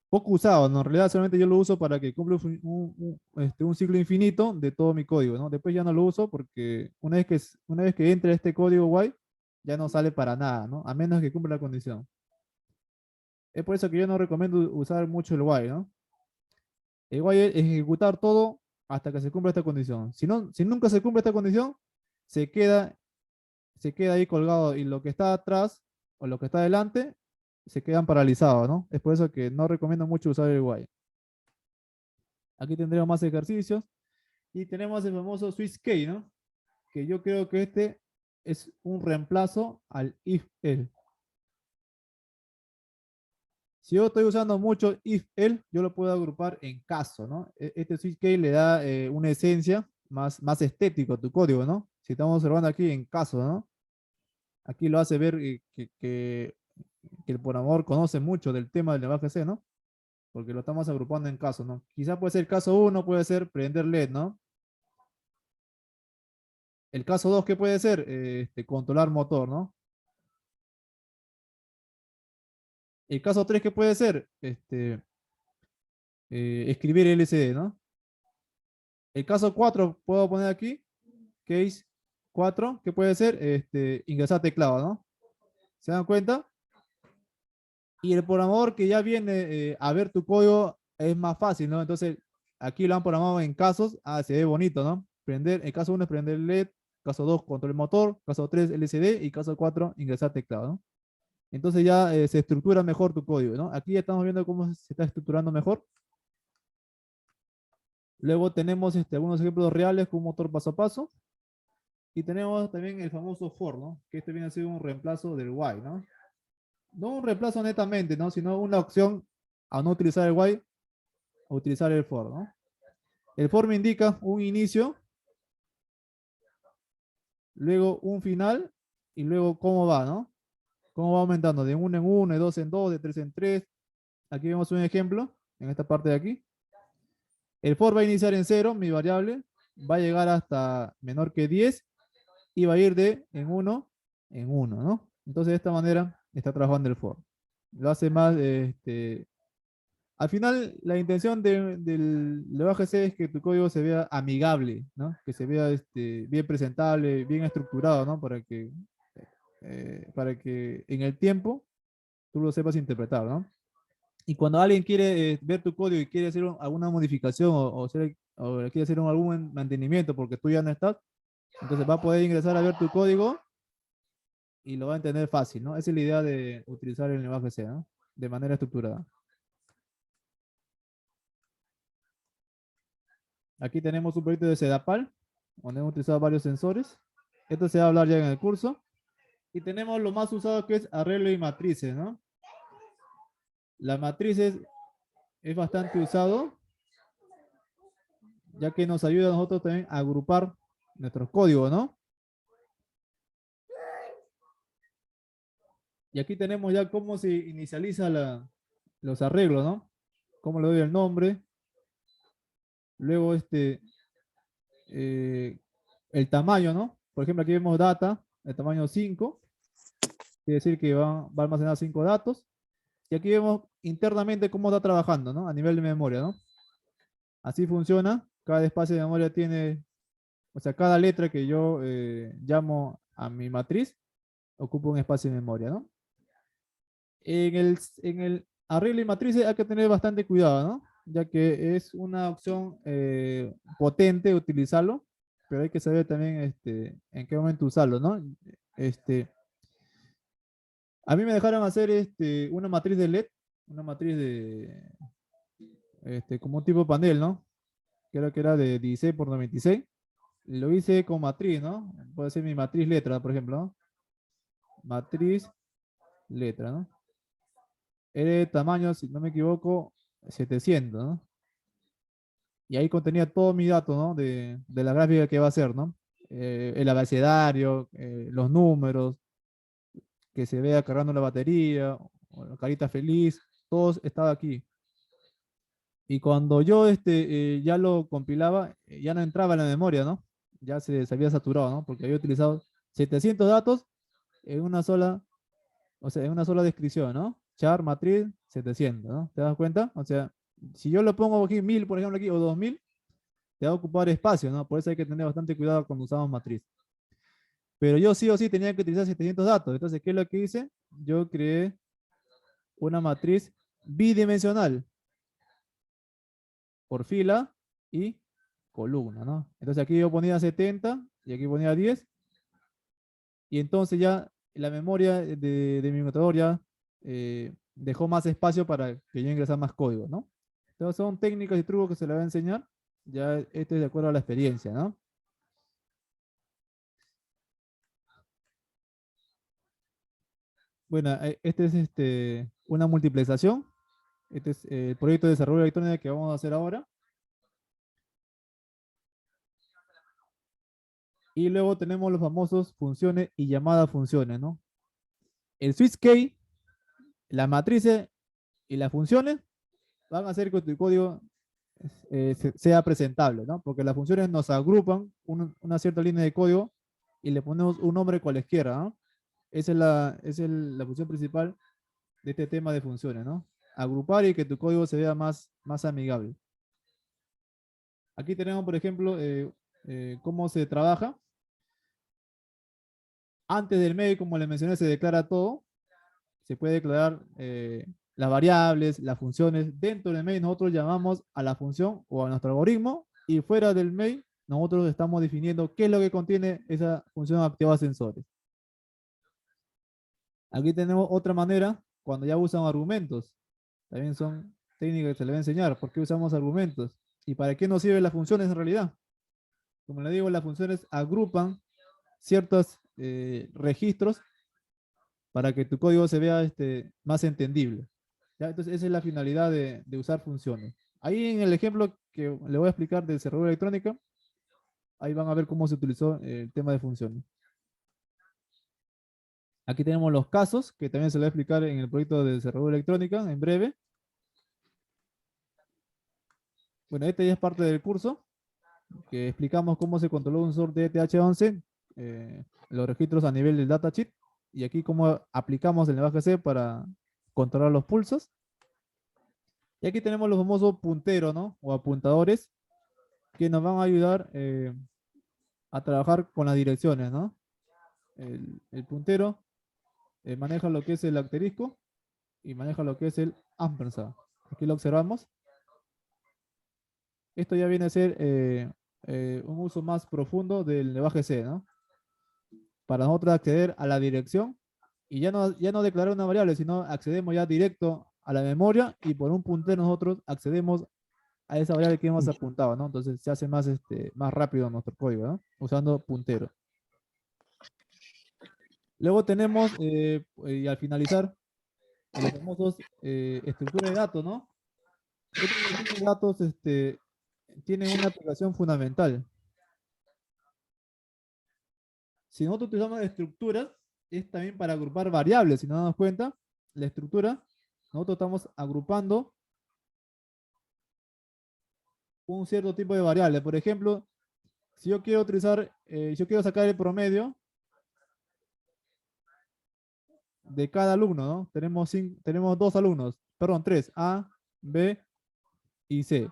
poco usada, ¿no? En realidad solamente yo lo uso para que cumpla un ciclo infinito de todo mi código, ¿no? Después ya no lo uso porque una vez que entre este código while, ya no sale para nada, ¿no? A menos que cumpla la condición. Es por eso que yo no recomiendo usar mucho el while, ¿no? El while es ejecutar todo hasta que se cumpla esta condición. Si nunca se cumple esta condición, se queda, se queda ahí colgado y lo que está atrás o lo que está adelante se quedan paralizados, ¿no? Es por eso que no recomiendo mucho usar el while. Aquí tendremos más ejercicios y tenemos el famoso switch case, ¿no? Que yo creo que este es un reemplazo al if else. Si yo estoy usando mucho if else, yo lo puedo agrupar en caso, ¿no? Este switch case le da una esencia más estético a tu código, ¿no? Si estamos observando aquí en caso, ¿no? Aquí lo hace ver que el programador conoce mucho del tema del lenguaje C, ¿no? Porque lo estamos agrupando en casos, ¿no? Quizá puede ser caso 1, puede ser prender LED, ¿no? El caso 2, ¿qué puede ser? Controlar motor, ¿no? El caso 3, ¿qué puede ser? Escribir LCD, ¿no? El caso 4, puedo poner aquí, case 4, ¿qué puede ser? Ingresar teclado, ¿no? ¿Se dan cuenta? Y el programador que ya viene a ver tu código es más fácil, ¿no? Entonces, aquí lo han programado en casos, se ve bonito, ¿no? El caso 1 es prender LED, caso 2, control motor, caso 3, LCD y caso 4, ingresar teclado, ¿no? Entonces ya se estructura mejor tu código, ¿no? Aquí ya estamos viendo cómo se está estructurando mejor. Luego tenemos algunos ejemplos reales con un motor paso a paso. Y tenemos también el famoso for, ¿no? Que este viene a ser un reemplazo del while, ¿no? No un reemplazo netamente, ¿no? Sino una opción a no utilizar el while, a utilizar el for, ¿no? El for me indica un inicio, luego un final y luego cómo va, ¿no? Cómo va aumentando de 1 en 1, de 2 en 2, de 3 en 3. Aquí vemos un ejemplo en esta parte de aquí. El for va a iniciar en 0, mi variable, va a llegar hasta menor que 10 y va a ir de en 1 en 1, ¿no? Entonces de esta manera está trabajando el for. Lo hace más, al final la intención del lenguaje C es que tu código se vea amigable, ¿no? Que se vea bien presentable, bien estructurado, ¿no? Para que en el tiempo tú lo sepas interpretar, ¿no? Y cuando alguien quiere ver tu código y quiere hacer alguna modificación o quiere hacer algún mantenimiento porque tú ya no estás, entonces va a poder ingresar a ver tu código y lo va a entender fácil, ¿no? Esa es la idea de utilizar el lenguaje C, ¿no? De manera estructurada. Aquí tenemos un proyecto de Sedapal, donde hemos utilizado varios sensores. Esto se va a hablar ya en el curso. Y tenemos lo más usado que es arreglo y matrices, ¿no? Las matrices es bastante usado, ya que nos ayuda a nosotros también a agrupar nuestros códigos, ¿no? Y aquí tenemos ya cómo se inicializa los arreglos, ¿no? Cómo le doy el nombre. Luego el tamaño, ¿no? Por ejemplo, aquí vemos data, de tamaño 5, quiere decir que va a almacenar 5 datos. Y aquí vemos internamente cómo está trabajando, ¿no? A nivel de memoria, ¿no? Así funciona. Cada espacio de memoria tiene, o sea, cada letra que yo llamo a mi matriz ocupa un espacio de memoria, ¿no? En el arreglo y matrices hay que tener bastante cuidado, ¿no? Ya que es una opción potente utilizarlo, pero hay que saber también en qué momento usarlo, ¿no? Este, a mí me dejaron hacer una matriz de LED, una matriz de, como un tipo panel, ¿no? Creo que era de 16 por 96. Lo hice con matriz, ¿no? Puede ser mi matriz letra, por ejemplo, ¿no? Matriz letra, ¿no? Era de tamaño, si no me equivoco, 700, ¿no? Y ahí contenía todo mi dato, ¿no? De la gráfica que va a hacer, ¿no? El abecedario, los números, que se vea cargando la batería, o la carita feliz, todo estaba aquí. Y cuando yo ya lo compilaba, ya no entraba en la memoria, ¿no? Ya se había saturado, ¿no? Porque había utilizado 700 datos en una sola, o sea, en una sola descripción, ¿no? Char, matriz, 700, ¿no? ¿Te das cuenta? O sea, si yo lo pongo aquí 1000, por ejemplo, aquí, o 2000, te va a ocupar espacio, ¿no? Por eso hay que tener bastante cuidado cuando usamos matriz. Pero yo sí o sí tenía que utilizar 700 datos. Entonces, ¿qué es lo que hice? Yo creé una matriz bidimensional por fila y columna, ¿no? Entonces aquí yo ponía 70 y aquí ponía 10 y entonces ya la memoria de mi computador ya dejó más espacio para que yo ingresara más código, ¿no? Entonces son técnicas y trucos que se le va a enseñar. Ya esto es de acuerdo a la experiencia, ¿no? Bueno, este es una multiplexación. Este es el proyecto de desarrollo electrónico que vamos a hacer ahora. Y luego tenemos los famosos funciones y llamadas funciones, ¿no? El switch key, las matrices y las funciones van a hacer que tu código sea presentable, ¿no? Porque las funciones nos agrupan una cierta línea de código y le ponemos un nombre cualesquiera, ¿no? Esa es la función principal de este tema de funciones, ¿no? Agrupar y que tu código se vea más amigable. Aquí tenemos, por ejemplo, cómo se trabaja. Antes del mail, como les mencioné, se declara todo. Se puede declarar las variables, las funciones. Dentro del mail nosotros llamamos a la función o a nuestro algoritmo y fuera del mail nosotros estamos definiendo qué es lo que contiene esa función activa sensores. Aquí tenemos otra manera cuando ya usan argumentos. También son técnicas que se les va a enseñar. ¿Por qué usamos argumentos? ¿Y para qué nos sirven las funciones en realidad? Como le digo, las funciones agrupan ciertos registros para que tu código se vea más entendible. ¿Ya? Entonces, esa es la finalidad de usar funciones. Ahí en el ejemplo que le voy a explicar del cerradura electrónica, ahí van a ver cómo se utilizó el tema de funciones. Aquí tenemos los casos, que también se le va a explicar en el proyecto de cerradura electrónica, en breve. Bueno, este ya es parte del curso, que explicamos cómo se controló un sort de ETH11, los registros a nivel del datasheet, y aquí cómo aplicamos el lenguaje C para controlar los pulsos. Y aquí tenemos los famosos punteros, ¿no? O apuntadores, que nos van a ayudar a trabajar con las direcciones, ¿no? El puntero maneja lo que es el asterisco y maneja lo que es el ampersand. Aquí lo observamos. Esto ya viene a ser un uso más profundo del lenguaje C, ¿no? Para nosotros acceder a la dirección y ya no declarar una variable, sino accedemos ya directo a la memoria y por un puntero nosotros accedemos a esa variable que hemos apuntado, ¿no? Entonces se hace más rápido nuestro código, ¿no? Usando puntero. Luego tenemos, y al finalizar, los famosos estructuras de datos, ¿no? Estas estructuras de datos tienen una aplicación fundamental. Si nosotros utilizamos estructuras, es también para agrupar variables. Si no nos damos cuenta, la estructura, nosotros estamos agrupando un cierto tipo de variable. Por ejemplo, si yo quiero utilizar, yo quiero sacar el promedio, de cada alumno, ¿no? Tenemos dos alumnos, perdón, tres, A, B y C.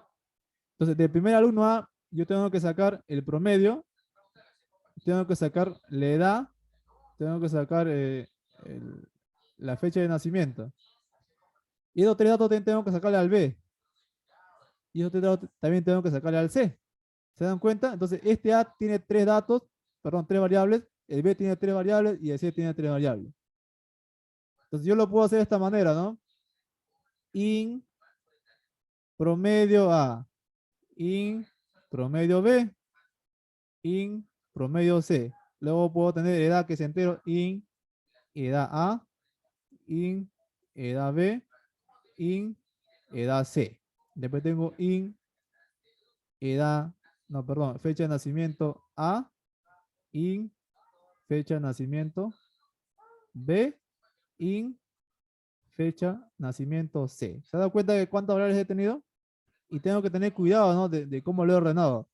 Entonces, del primer alumno A, yo tengo que sacar el promedio, tengo que sacar la edad, tengo que sacar la fecha de nacimiento. Y esos tres datos también tengo que sacarle al B. Y esos tres datos también tengo que sacarle al C. ¿Se dan cuenta? Entonces, este A tiene tres datos, perdón, tres variables, el B tiene tres variables y el C tiene tres variables. Entonces, yo lo puedo hacer de esta manera, ¿no? In promedio A, in promedio B, in promedio C. Luego puedo tener edad que es entero, in edad A, in edad B, in edad C. Después tengo in edad, no, perdón, fecha de nacimiento A, in fecha de nacimiento B, in fecha nacimiento C. ¿Se ha dado cuenta de cuántas variables he tenido? Y tengo que tener cuidado, ¿no? De cómo lo he ordenado.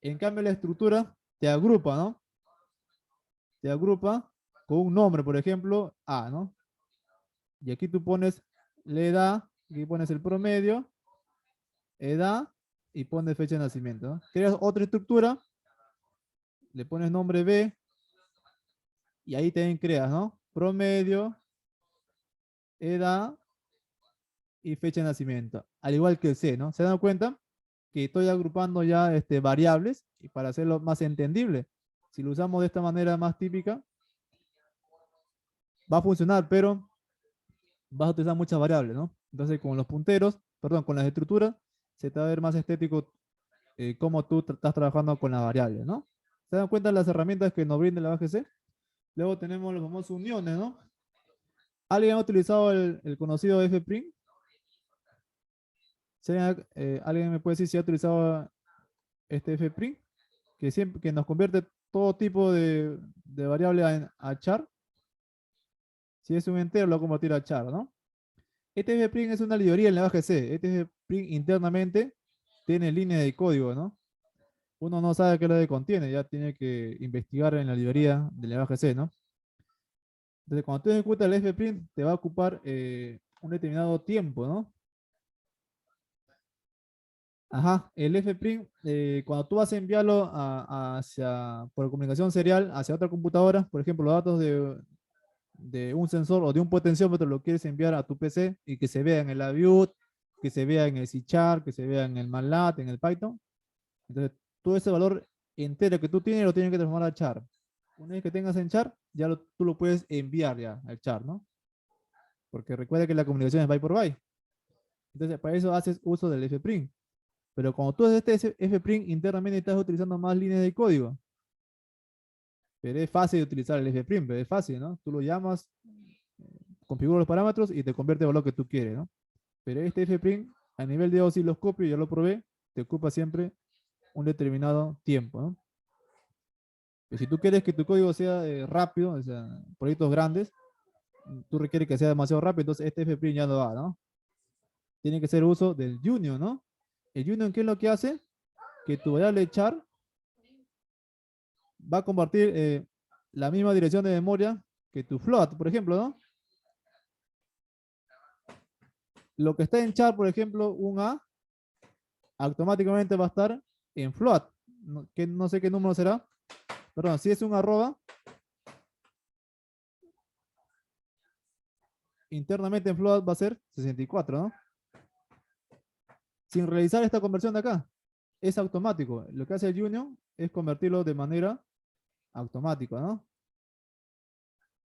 En cambio, la estructura te agrupa, ¿no? Te agrupa con un nombre, por ejemplo, A, ¿no? Y aquí tú pones la edad, aquí pones el promedio, edad, y pones fecha de nacimiento, ¿no? Creas otra estructura, le pones nombre B, y ahí también creas, ¿no? Promedio, edad y fecha de nacimiento. Al igual que el C, ¿no? ¿Se dan cuenta? Que estoy agrupando ya variables y para hacerlo más entendible. Si lo usamos de esta manera más típica, va a funcionar, pero vas a utilizar muchas variables, ¿no? Entonces, con los punteros, perdón, con las estructuras, se te va a ver más estético cómo tú estás trabajando con las variables, ¿no? ¿Se dan cuenta de las herramientas que nos brinda la AGC? Luego tenemos los famosos uniones, ¿no? ¿Alguien ha utilizado el conocido fprint? ¿Alguien me puede decir si ha utilizado este fprint? Que siempre que nos convierte todo tipo de variable a char. Si es un entero, lo convertirá a char, ¿no? Este fprint es una librería en la AGC. Este fprint internamente tiene líneas de código, ¿no? Uno no sabe qué es lo que contiene, ya tiene que investigar en la librería del lenguaje C, ¿no? Entonces, cuando tú ejecutas el fprint, te va a ocupar un determinado tiempo, ¿no? Ajá, el fprint, cuando tú vas a enviarlo por comunicación serial hacia otra computadora, por ejemplo, los datos de un sensor o de un potenciómetro lo quieres enviar a tu PC y que se vea en el AVIUT, que se vea en el C#, que se vea en el MATLAB, en el Python. Entonces, todo ese valor entero que tú tienes lo tienes que transformar a char. Una vez que tengas en char, ya tú lo puedes enviar ya al char, ¿no? Porque recuerda que la comunicación es byte por byte. Entonces, para eso haces uso del fprint. Pero cuando tú haces este fprint, internamente estás utilizando más líneas de código. Pero es fácil de utilizar el fprint, pero es fácil, ¿no? Tú lo llamas, configuras los parámetros y te convierte el valor que tú quieres, ¿no? Pero este fprint, a nivel de osciloscopio, ya lo probé, te ocupa siempre un determinado tiempo, ¿no? Pero si tú quieres que tu código sea rápido, o sea, proyectos grandes, tú requieres que sea demasiado rápido, entonces este fprint ya no va, ¿no? Tiene que ser uso del union, ¿no? El union, ¿qué es lo que hace? Que tu variable char va a compartir la misma dirección de memoria que tu float, por ejemplo, ¿no? Lo que está en char, por ejemplo, un A, automáticamente va a estar en float, que no sé qué número será. Perdón, si es un arroba, internamente en float va a ser 64, ¿no? Sin realizar esta conversión de acá. Es automático. Lo que hace el union es convertirlo de manera automática, ¿no?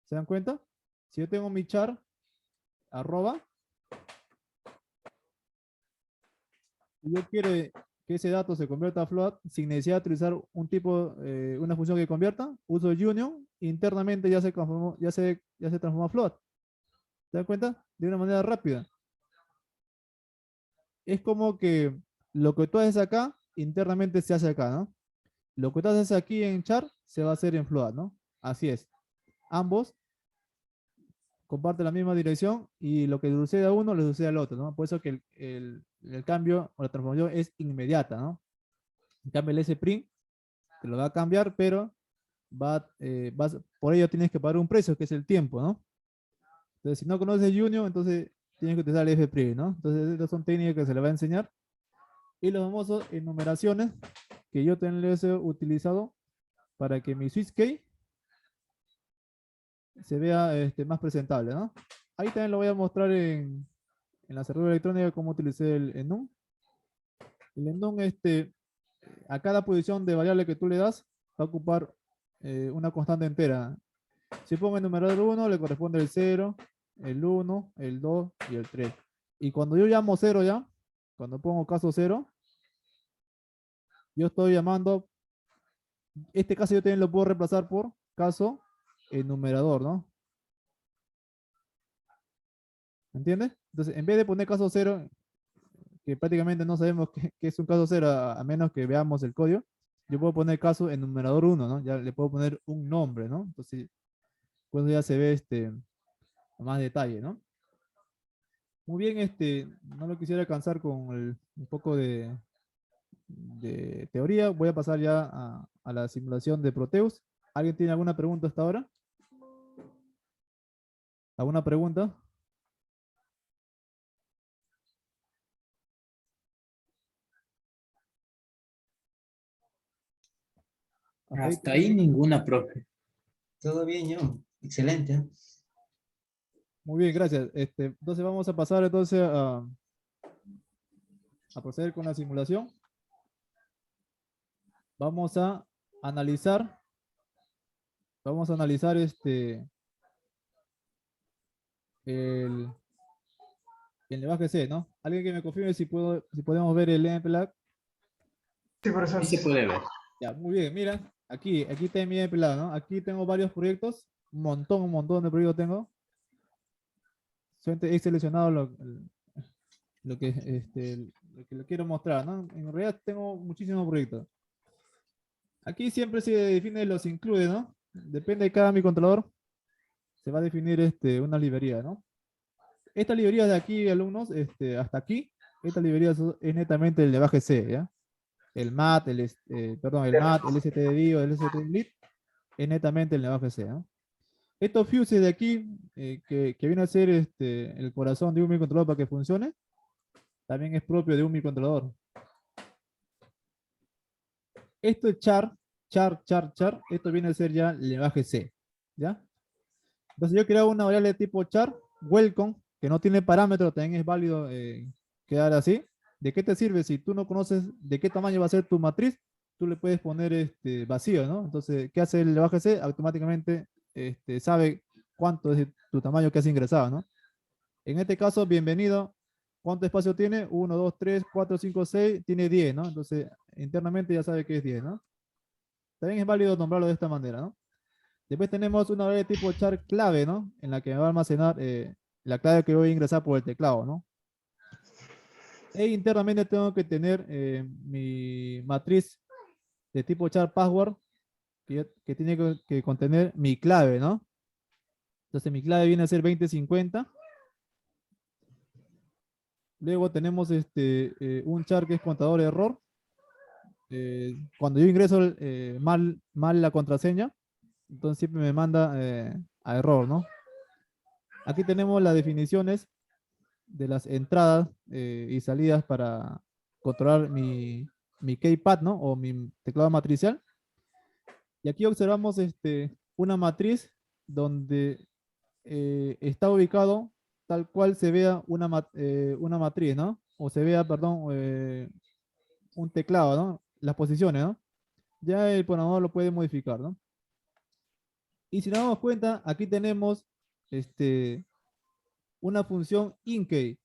¿Se dan cuenta? Si yo tengo mi char arroba y yo quiero que ese dato se convierta a float sin necesidad de utilizar un tipo, una función que convierta, uso union, internamente ya se transformó, ya se transformó a float. ¿Se dan cuenta? De una manera rápida. Es como que lo que tú haces acá, internamente se hace acá, ¿no? Lo que tú haces aquí en char se va a hacer en float, ¿no? Así es. Ambos comparten la misma dirección y lo que sucede a uno le sucede al otro, ¿no? Por eso que el cambio o la transformación es inmediata, ¿no? En cambio el sprint te lo va a cambiar, pero por ello tienes que pagar un precio, que es el tiempo, ¿no? Entonces, si no conoces Junior, entonces tienes que utilizar el FPRI, ¿no? Entonces, estas son técnicas que se le va a enseñar. Y los famosos enumeraciones que yo también les he utilizado para que mi switch key se vea más presentable, ¿no? Ahí también lo voy a mostrar en la cerradura electrónica cómo utilicé el enum. El enum, a cada posición de variable que tú le das, va a ocupar una constante entera. Si pongo el numerador 1, le corresponde el 0, el 1, el 2 y el 3. Y cuando yo llamo 0 ya, cuando pongo caso 0, yo estoy llamando, este caso yo también lo puedo reemplazar por caso enumerador, ¿no? ¿Entiendes? Entonces, en vez de poner caso 0, que prácticamente no sabemos qué es un caso 0 a menos que veamos el código, yo puedo poner caso enumerador 1, ¿no? Ya le puedo poner un nombre, ¿no? Entonces, pues ya se ve más detalle, ¿no? Muy bien, no lo quisiera cansar con un poco de teoría. Voy a pasar ya a la simulación de Proteus. ¿Alguien tiene alguna pregunta hasta ahora? ¿Alguna pregunta? Hasta ahí. Hasta ahí ninguna, profe. Todo bien, yo. Excelente. ¿Eh? Muy bien, gracias. Entonces vamos a pasar entonces a proceder con la simulación. Vamos a analizar. Vamos a analizar el lenguaje C, ¿no? Alguien que me confirme si podemos ver el MPLAG. Sí, profesor. Sí se puede ver. Ya, muy bien, mira, aquí está mi MPLAG, ¿no? Aquí tengo varios proyectos, un montón de proyectos tengo. Solamente he seleccionado lo que, lo quiero mostrar, ¿no? En realidad tengo muchísimos proyectos. Aquí siempre se define los incluye, ¿no? Depende de cada microcontrolador, se va a definir una librería, ¿no? Esta librería de aquí, alumnos, hasta aquí, esta librería es netamente el lenguaje C, ¿ya? El MAT, el MAT, el stdio, el stdlib, es netamente el lenguaje C, ¿no? Estos fuses de aquí, que viene a ser el corazón de un microcontrolador para que funcione, también es propio de un microcontrolador. Esto es char, esto viene a ser ya el lenguaje C, ¿ya? Entonces yo creo una variable de tipo char, welcome, que no tiene parámetro, también es válido quedar así. ¿De qué te sirve? Si tú no conoces de qué tamaño va a ser tu matriz, tú le puedes poner vacío, ¿no? Entonces, ¿qué hace el lenguaje C? Automáticamente sabe cuánto es tu tamaño que has ingresado, ¿no? En este caso, bienvenido. ¿Cuánto espacio tiene? 1, 2, 3, 4, 5, 6. Tiene 10, ¿no? Entonces, internamente ya sabe que es 10, ¿no? También es válido nombrarlo de esta manera, ¿no? Después tenemos una variable tipo char clave, ¿no? En la que me va a almacenar la clave que voy a ingresar por el teclado, ¿no? E internamente tengo que tener mi matriz de tipo char password que tiene que contener mi clave, ¿no? Entonces mi clave viene a ser 2050. Luego tenemos un char que es contador de error. Cuando yo ingreso mal la contraseña, entonces siempre me manda a error, ¿no? Aquí tenemos las definiciones de las entradas y salidas para controlar mi keypad, ¿no? O mi teclado matricial. Y aquí observamos una matriz donde está ubicado tal cual se vea una matriz, ¿no? O se vea, perdón, un teclado, ¿no? Las posiciones, ¿no? Ya el programador lo puede modificar, ¿no? Y si nos damos cuenta, aquí tenemos una función incay.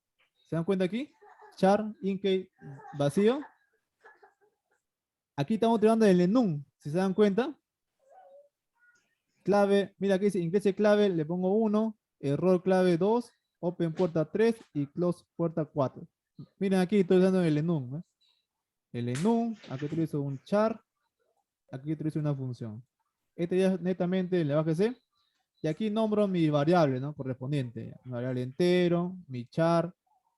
¿Se dan cuenta aquí? Char, incay, vacío. Aquí estamos utilizando el enum, si se dan cuenta. Clave, mira aquí dice ingrese clave, le pongo 1, error clave 2, open puerta 3 y close puerta 4. Miren aquí estoy usando el enum. ¿Eh? El enum, aquí utilizo un char, aquí utilizo una función. Este ya es netamente el lenguaje C. Y aquí nombro mi variable, ¿no? Correspondiente. Mi variable entero, mi char,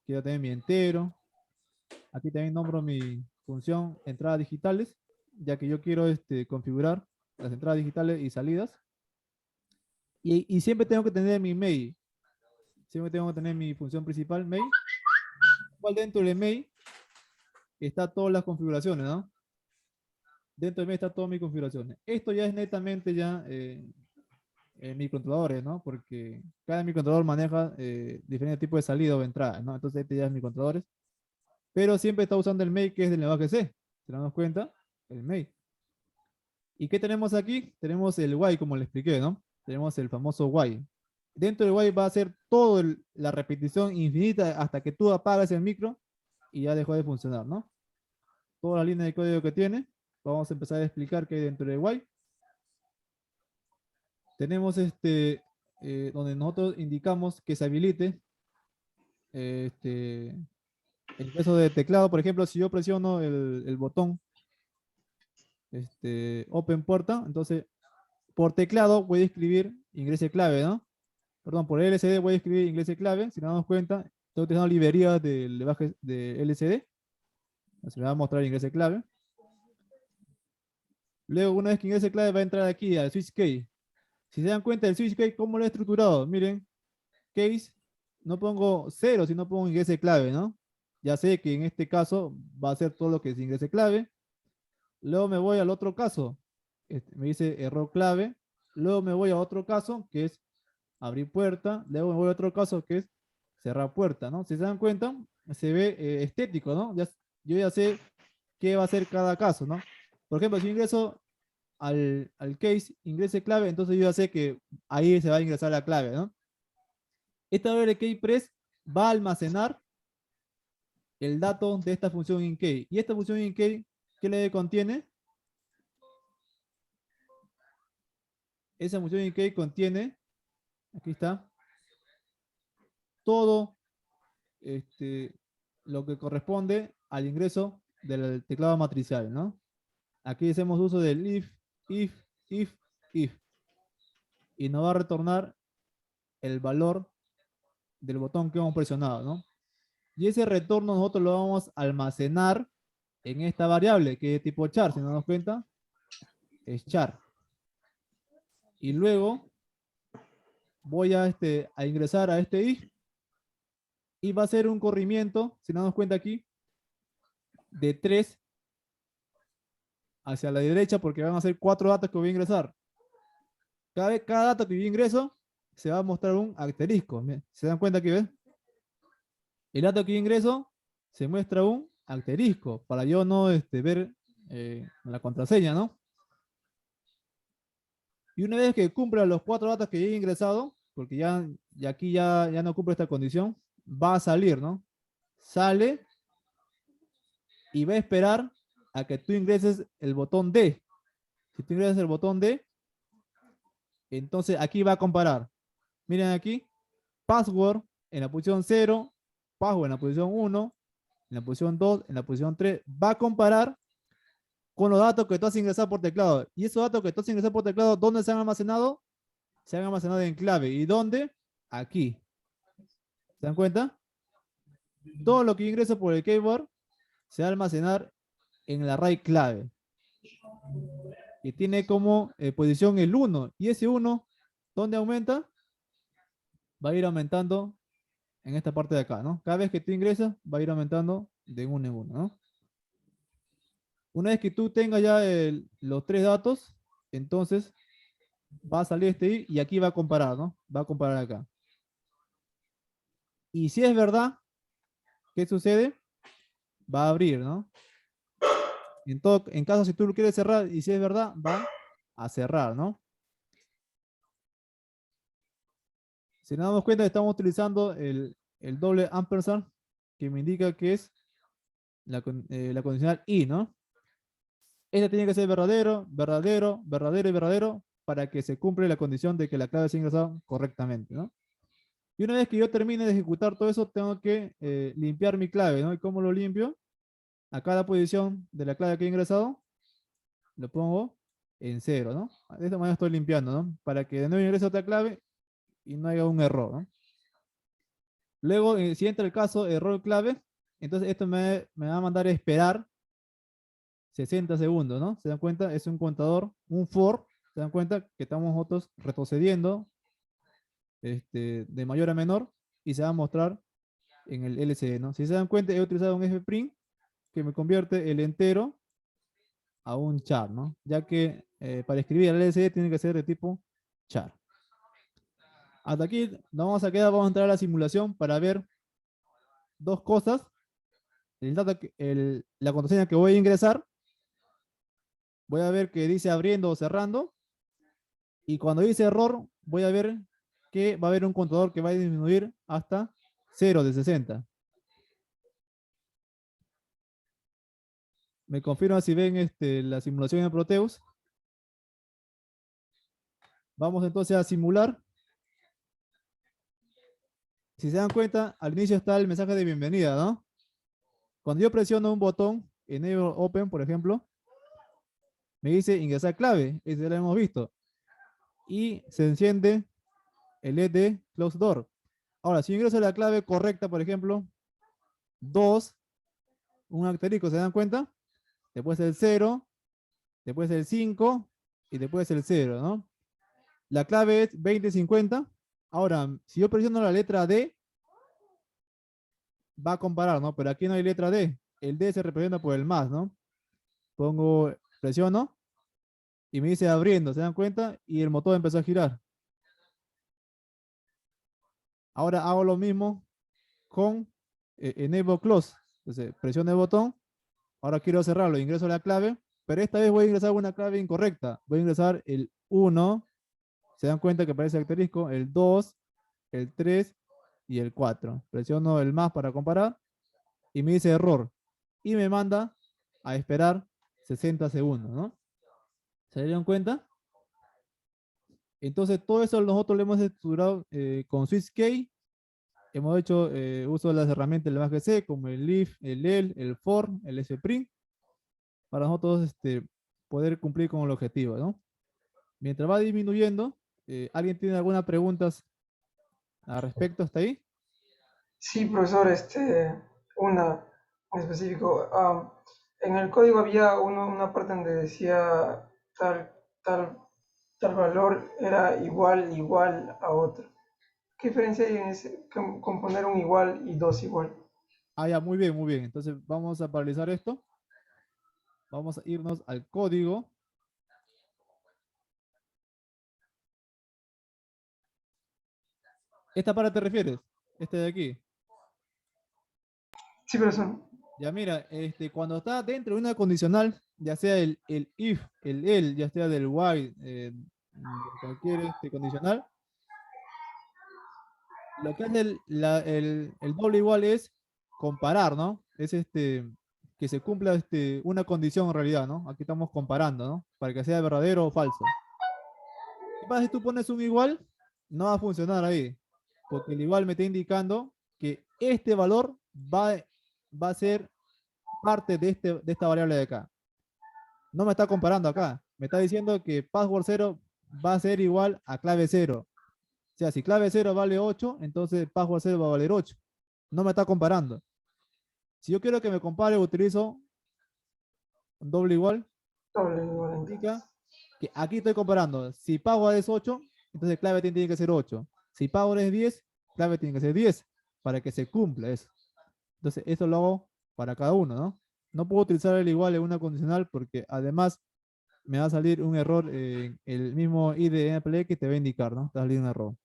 quiero tener mi entero. Aquí también nombro mi función entradas digitales, ya que yo quiero configurar las entradas digitales y salidas. Y siempre tengo que tener mi mail. Siempre tengo que tener mi función principal, main. Igual dentro de main está todas las configuraciones, ¿no? Dentro de main está todas mis configuraciones. Esto ya es netamente ya microcontroladores, ¿no? Porque cada microcontrolador maneja diferentes tipos de salida o entrada, ¿no? Entonces este ya es microcontroladores. Pero siempre está usando el main que es del lenguaje C. ¿Se damos cuenta? El main. ¿Y qué tenemos aquí? Tenemos el while, como le expliqué, ¿no? Tenemos el famoso while. Dentro del while va a ser toda la repetición infinita hasta que tú apagas el micro y ya dejó de funcionar, ¿no? Toda la línea de código que tiene. Vamos a empezar a explicar qué hay dentro del while. Tenemos donde nosotros indicamos que se habilite el ingreso de teclado. Por ejemplo, si yo presiono el botón Open Porta, entonces por teclado voy a escribir ingrese clave, ¿no? Perdón, por LCD voy a escribir inglés clave. Si nos damos cuenta, estoy utilizando librerías del lenguaje de LCD. Se me va a mostrar inglés clave. Luego, una vez que ingrese clave, va a entrar aquí al switch key. Si se dan cuenta, el switch key, ¿cómo lo he estructurado? Miren, case, no pongo 0, sino pongo inglés clave, ¿no? Ya sé que en este caso va a ser todo lo que es inglés clave. Luego me voy al otro caso. Me dice error clave. Luego me voy a otro caso, que es abrir puerta, luego me voy a otro caso que es cerrar puerta, ¿no? Si se dan cuenta, se ve estético, ¿no? Yo ya sé qué va a ser cada caso, ¿no? Por ejemplo, si ingreso al case, ingrese clave, entonces yo ya sé que ahí se va a ingresar la clave, ¿no? Esta variable keyPress va a almacenar el dato de esta función inKey. ¿Y esta función inKey qué le contiene? Esa función inKey contiene, aquí está, todo lo que corresponde al ingreso del teclado matricial, ¿no? Aquí hacemos uso del if, if. Y nos va a retornar el valor del botón que hemos presionado, ¿no? Y ese retorno nosotros lo vamos a almacenar en esta variable que es tipo char, si no nos damos cuenta, es char. Y luego voy a ingresar a este if y va a ser un corrimiento, si nos damos cuenta aquí, de 3 hacia la derecha porque van a ser 4 datos que voy a ingresar. Cada dato que yo ingreso se va a mostrar un asterisco. ¿Se dan cuenta aquí, ves? El dato que yo ingreso se muestra un asterisco para yo no ver la contraseña, ¿no? Y una vez que cumpla los 4 datos que yo he ingresado, porque ya aquí ya no cumple esta condición, va a salir, ¿no? Sale y va a esperar a que tú ingreses el botón D. Si tú ingresas el botón D, entonces aquí va a comparar. Miren aquí, password en la posición 0, password en la posición 1, en la posición 2, en la posición 3. Va a comparar con los datos que tú has ingresado por teclado. Y esos datos que tú has ingresado por teclado, ¿dónde se han almacenado? Se han almacenado en clave. ¿Y dónde? Aquí. ¿Se dan cuenta? Todo lo que yo ingreso por el keyboard se va a almacenar en el array clave. Y tiene como posición el 1. Y ese 1, ¿dónde aumenta? Va a ir aumentando en esta parte de acá, ¿no? Cada vez que tú ingresas, va a ir aumentando de uno en uno, ¿no? Una vez que tú tengas ya los 3 datos, entonces va a salir este i y aquí va a comparar, ¿no? Va a comparar acá. Y si es verdad, ¿qué sucede? Va a abrir, ¿no? En caso si tú lo quieres cerrar y si es verdad, va a cerrar, ¿no? Si nos damos cuenta, estamos utilizando el doble ampersand que me indica que es la condicional i, ¿no? Esta tiene que ser verdadero, verdadero, verdadero y verdadero para que se cumpla la condición de que la clave sea ingresada correctamente, ¿no? Y una vez que yo termine de ejecutar todo eso, tengo que limpiar mi clave, ¿no? ¿Y cómo lo limpio? A cada posición de la clave que he ingresado, lo pongo en 0, ¿no? De esta manera estoy limpiando, ¿no? Para que de nuevo ingrese otra clave y no haya un error, ¿no? Luego, si entra el caso error clave, entonces esto me va a mandar a esperar 60 segundos, ¿no? ¿Se dan cuenta? Es un contador, un for. ¿Se dan cuenta que estamos nosotros retrocediendo de mayor a menor y se va a mostrar en el LCD, ¿no? Si se dan cuenta, he utilizado un fprint que me convierte el entero a un char, ¿no? Ya que para escribir el LCD tiene que ser de tipo char. Hasta aquí nos vamos a quedar, vamos a entrar a la simulación para ver dos cosas. La contraseña que voy a ingresar, voy a ver que dice abriendo o cerrando, y cuando dice error, voy a ver que va a haber un contador que va a disminuir hasta 0 de 60. Me confirma si ven la simulación en Proteus. Vamos entonces a simular. Si se dan cuenta, al inicio está el mensaje de bienvenida, ¿no? Cuando yo presiono un botón, Enable Open, por ejemplo, me dice ingresar clave, ese ya lo hemos visto. Y se enciende el LED de Close Door. Ahora, si yo ingreso la clave correcta, por ejemplo, 2, un asterisco, ¿se dan cuenta? Después el 0, después el 5 y después el 0, ¿no? La clave es 2050. Ahora, si yo presiono la letra D, va a comparar, ¿no? Pero aquí no hay letra D. El D se representa por el más, ¿no? Presiono y me dice abriendo, ¿se dan cuenta? Y el motor empezó a girar. Ahora hago lo mismo con Enable Close. Entonces, presiono el botón. Ahora quiero cerrarlo, ingreso la clave, pero esta vez voy a ingresar una clave incorrecta. Voy a ingresar el 1, se dan cuenta que aparece el asterisco, el 2, el 3 y el 4. Presiono el más para comparar y me dice error. Y me manda a esperar 60 segundos, ¿no? ¿Se dieron cuenta? Entonces todo eso nosotros lo hemos estructurado con SwitchKey. Hemos hecho uso de las herramientas del BGC como el if, el el, el for, el sprint, para nosotros poder cumplir con el objetivo, ¿no? Mientras va disminuyendo, ¿alguien tiene algunas preguntas al respecto hasta ahí? Sí, profesor, una en específico. En el código había una parte donde decía tal, tal valor era igual a otro. ¿Qué diferencia hay en con poner un igual y dos igual? Ah, ya, muy bien, muy bien. Entonces vamos a paralizar esto. Vamos a irnos al código. ¿Esta parte te refieres? Este de aquí. Sí, profesor. Ya mira, cuando está dentro de una condicional, ya sea el if, el, ya sea del while, de cualquier condicional, lo que hace el doble igual es comparar, ¿no? Es que se cumpla una condición en realidad, ¿no? Aquí estamos comparando, ¿no? Para que sea verdadero o falso. ¿Qué pasa si tú pones un igual? No va a funcionar ahí, porque el igual me está indicando que este valor va a ser parte de esta variable de acá. No me está comparando acá, me está diciendo que password 0 va a ser igual a clave 0. O sea, si clave 0 vale 8, entonces password 0 va a valer 8. No me está comparando. Si yo quiero que me compare, utilizo un doble igual. Doble igual Indica entonces. que aquí estoy comparando. Si password es 8, entonces clave tiene que ser 8. Si password es 10, clave tiene que ser 10 para que se cumpla eso. Entonces, eso lo hago para cada uno, ¿no? No puedo utilizar el igual en una condicional porque además me va a salir un error en el mismo ID NPLX te va a indicar, ¿no? Te va a salir un error.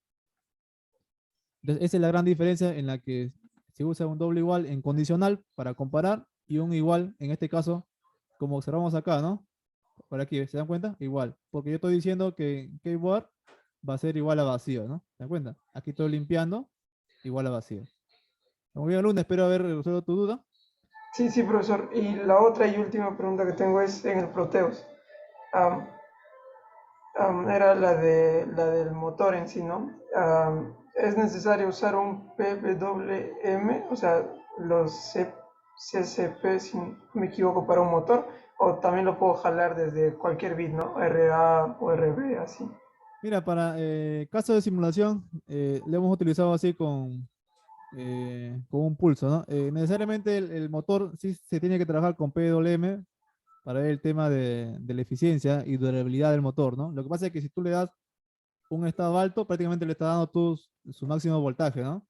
Entonces, esa es la gran diferencia en la que se usa un doble igual en condicional para comparar y un igual, en este caso, como observamos acá, ¿no? Por aquí, ¿se dan cuenta? Igual. Porque yo estoy diciendo que keyboard va a ser igual a vacío, ¿no? ¿Se dan cuenta? Aquí estoy limpiando, igual a vacío. Muy bien, Luna, espero haber resuelto tu duda. Sí, sí, profesor. Y la otra y última pregunta que tengo es en el Proteus. Am, Era la del motor en sí, ¿no? ¿Es necesario usar un PWM, o sea, los CCP, si no me equivoco, para un motor? ¿O también lo puedo jalar desde cualquier bit, ¿no? RA o RB, así. Mira, para caso de simulación, le hemos utilizado así con un pulso, ¿no? Necesariamente el motor sí se tiene que trabajar con PWM para ver el tema de la eficiencia y durabilidad del motor, ¿no? Lo que pasa es que si tú le das un estado alto, prácticamente le está dando su máximo voltaje, ¿no?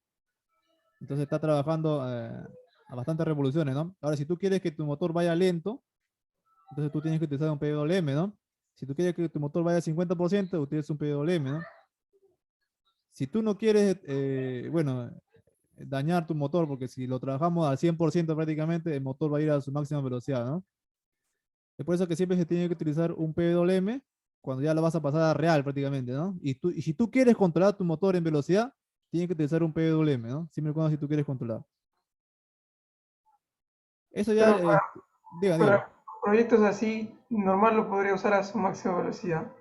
Entonces está trabajando a bastantes revoluciones, ¿no? Ahora, si tú quieres que tu motor vaya lento, entonces tú tienes que utilizar un PWM, ¿no? Si tú quieres que tu motor vaya a 50%, utiliza un PWM, ¿no? Si tú no quieres, bueno, dañar tu motor, porque si lo trabajamos al 100% prácticamente, el motor va a ir a su máxima velocidad, ¿no? Es por eso que siempre se tiene que utilizar un PWM cuando ya lo vas a pasar a real prácticamente, ¿no? Y si tú quieres controlar tu motor en velocidad, tienes que utilizar un PWM, ¿no? Siempre y cuando si tú quieres controlar. Eso ya, Pero diga, diga. para proyectos así, normal lo podría usar a su máxima velocidad.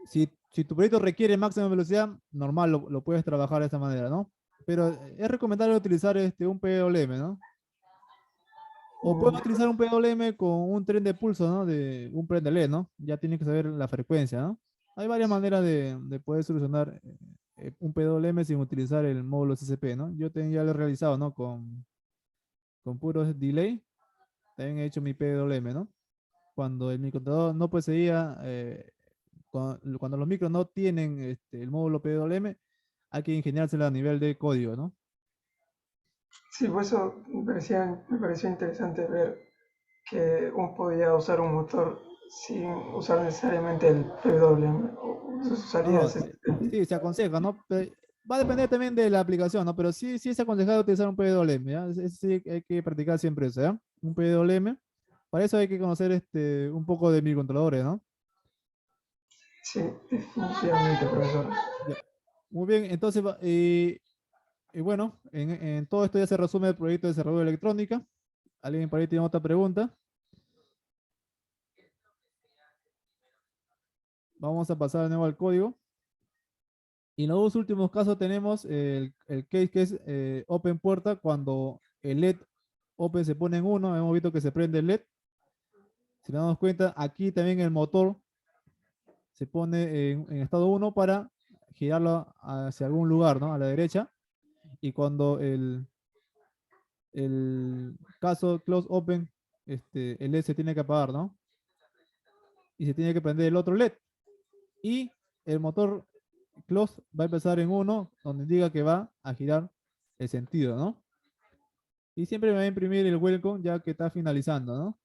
Si tu proyecto requiere máxima velocidad, normal, lo puedes trabajar de esta manera, ¿no? Pero es recomendable utilizar un PWM, ¿no? O puedes Ya. utilizar un PWM con un tren de pulso, ¿no? De un tren de LED, ¿no? Ya tienes que saber la frecuencia, ¿no? Hay varias maneras de poder solucionar un PWM sin utilizar el módulo CCP, ¿no? Ya lo he realizado, ¿no? Con puros delay, también he hecho mi PWM, ¿no? Cuando el microcontrolador no poseía, cuando los micros no tienen el módulo PWM, hay que ingeniársela a nivel de código, ¿no? Sí, por eso me pareció interesante ver que uno podía usar un motor sin usar necesariamente el PWM o sus No, no, salidas. sí, se aconseja, ¿no? Va a depender también de la aplicación, ¿no? Pero sí es aconsejado utilizar un PWM, ¿ya? Sí hay que practicar siempre eso, ¿ya? Un PWM. Para eso hay que conocer un poco de microcontroladores, ¿no? Sí, definitivamente, profesor. Ya. Muy bien, entonces, y bueno, en todo esto ya se resume el proyecto de desarrollo de electrónica. ¿Alguien por ahí tiene otra pregunta? Vamos a pasar de nuevo al código. Y en los dos últimos casos tenemos el case que es open puerta cuando el LED open se pone en 1, hemos visto que se prende el LED. Si nos damos cuenta, aquí también el motor se pone en estado 1 para girarlo hacia algún lugar, ¿no? A la derecha. Y cuando el caso close open, el LED se tiene que apagar, ¿no? Y se tiene que prender el otro LED. Y el motor close va a empezar en 1, donde diga que va a girar el sentido, ¿no? Y siempre me va a imprimir el welcome ya que está finalizando, ¿no?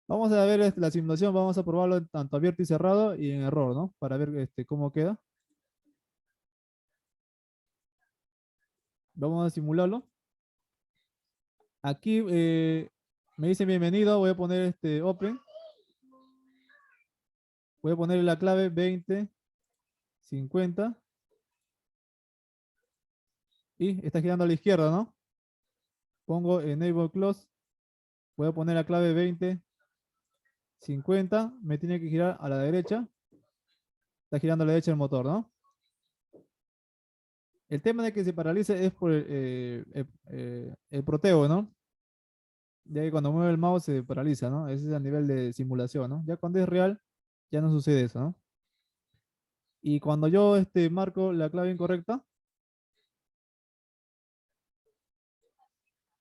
Vamos a ver la simulación, vamos a probarlo en tanto abierto y cerrado y en error, ¿no? Para ver cómo queda. Vamos a simularlo. Aquí me dice bienvenido, voy a poner open. Voy a poner la clave 2050 y está girando a la izquierda, ¿no? Pongo enable close, voy a poner la clave 2050, me tiene que girar a la derecha. Está girando a la derecha el motor, ¿no? El tema de que se paralice es por el proteo, ¿no? Ya que cuando mueve el mouse se paraliza, ¿no? Ese es a nivel de simulación, ¿no? Ya cuando es real, ya no sucede eso, ¿no? Y cuando yo marco la clave incorrecta,